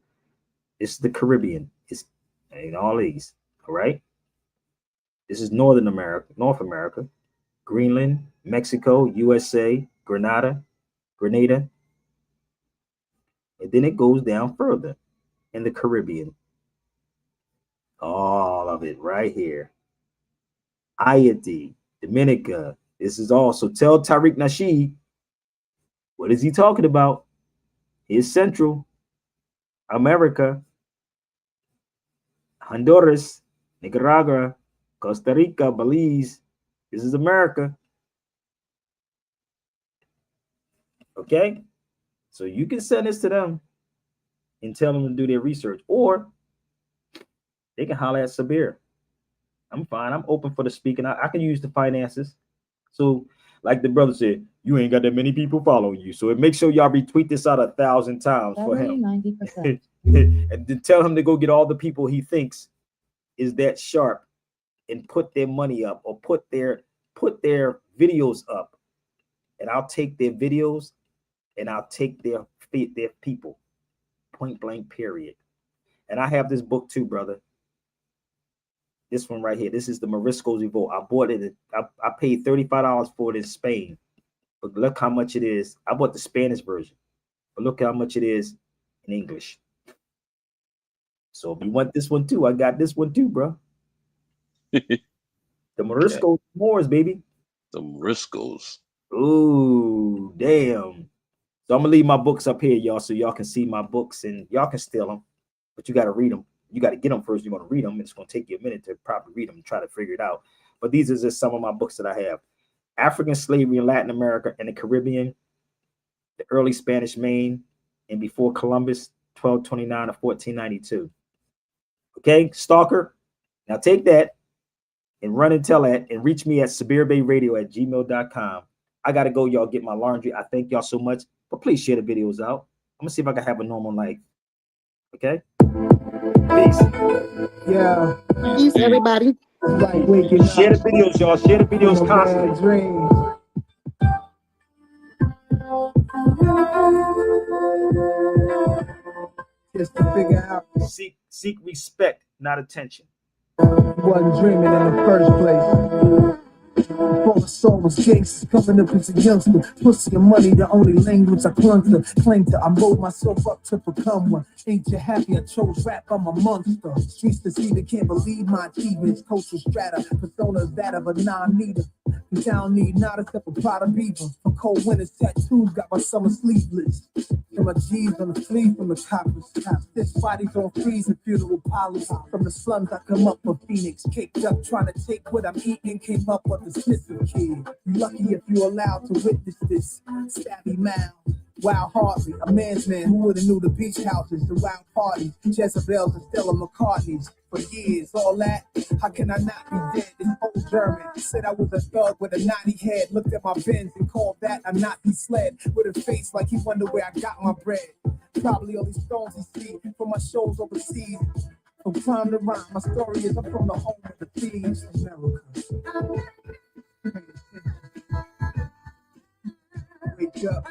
This is the Caribbean. It's in all these. All right. This is Northern America, North America, Greenland, Mexico, USA, Grenada. And then it goes down further in the Caribbean. All of it right here. Haiti, Dominica. This is also, tell Tariq Nasheed, what is he talking about? Here's Central America, Honduras, Nicaragua, Costa Rica, Belize. This is America. Okay? So you can send this to them and tell them to do their research, or they can holler at Sabir. I'm fine. I'm open for the speaking. I can use the finances. So, like the brother said, you ain't got that many people following you. So make sure y'all retweet this out 1,000 times for him. 90%. And then tell him to go get all the people he thinks is that sharp and put their money up or put their videos up. And I'll take their videos and I'll take their people. Point blank, period. And I have this book too, brother. This one right here. This is the Morisco's Revolt. I bought it. I paid $35 for it in Spain. But look how much it is. I bought the Spanish version. But look how much it is in English. So if you want this one too, I got this one too, bro. The Morisco's Moors, baby. The Morisco's. Ooh, damn. So I'm gonna leave my books up here, y'all, so y'all can see my books and y'all can steal them, but you got to read them. You got to get them first. You're going to read them. It's going to take you a minute to probably read them and try to figure it out. But these are just some of my books that I have. African Slavery in Latin America and the Caribbean, the Early Spanish Main, and Before Columbus, 1229 to 1492. Okay, Stalker, now take that and run and tell that and reach me at SabirBeyRadio@gmail.com. I got to go, y'all, get my laundry. I thank y'all so much, but please share the videos out. I'm going to see if I can have a normal life. Okay? Peace. Yeah. Peace, everybody. Like waking Share the up. videos, y'all. Share the videos Bad constantly. dreams. Just to figure out Seek respect, not attention. you wasn't dreaming in the first place. Before I saw was gangsters coming up as a youngster. Pussy and money, the only language I clung to. Claimed to, I rolled myself up to become one. Ain't you happy I chose rap, I'm a monster. Streets deceiving, can't believe my achievements. Cultural strata, persona that of a non-needer. Cause I don't need not except a pot of beaver. From cold winters, tattoos got my summer sleeveless. And my G's on the sleeve from the coppers. This bodies on freeze and funeral parlors. From the slums I come up from Phoenix. Caked up trying to take what I'm eating. Came up with the Smithson kid. You lucky if you're allowed to witness this. Stabby mouth. Wild Hartley, a man's man who would've knew the beach houses, the wild parties, Jezebels and Stella McCartney's. For years, all that, how can I not be dead? This old German said I was a thug with a knotty head. Looked at my Benz and called that a Nazi sled. With a face like he wondered where I got my bread. Probably all these stones he see from my shows overseas. From time to rhyme, my story is I'm from the home of the thieves, America. Wake up.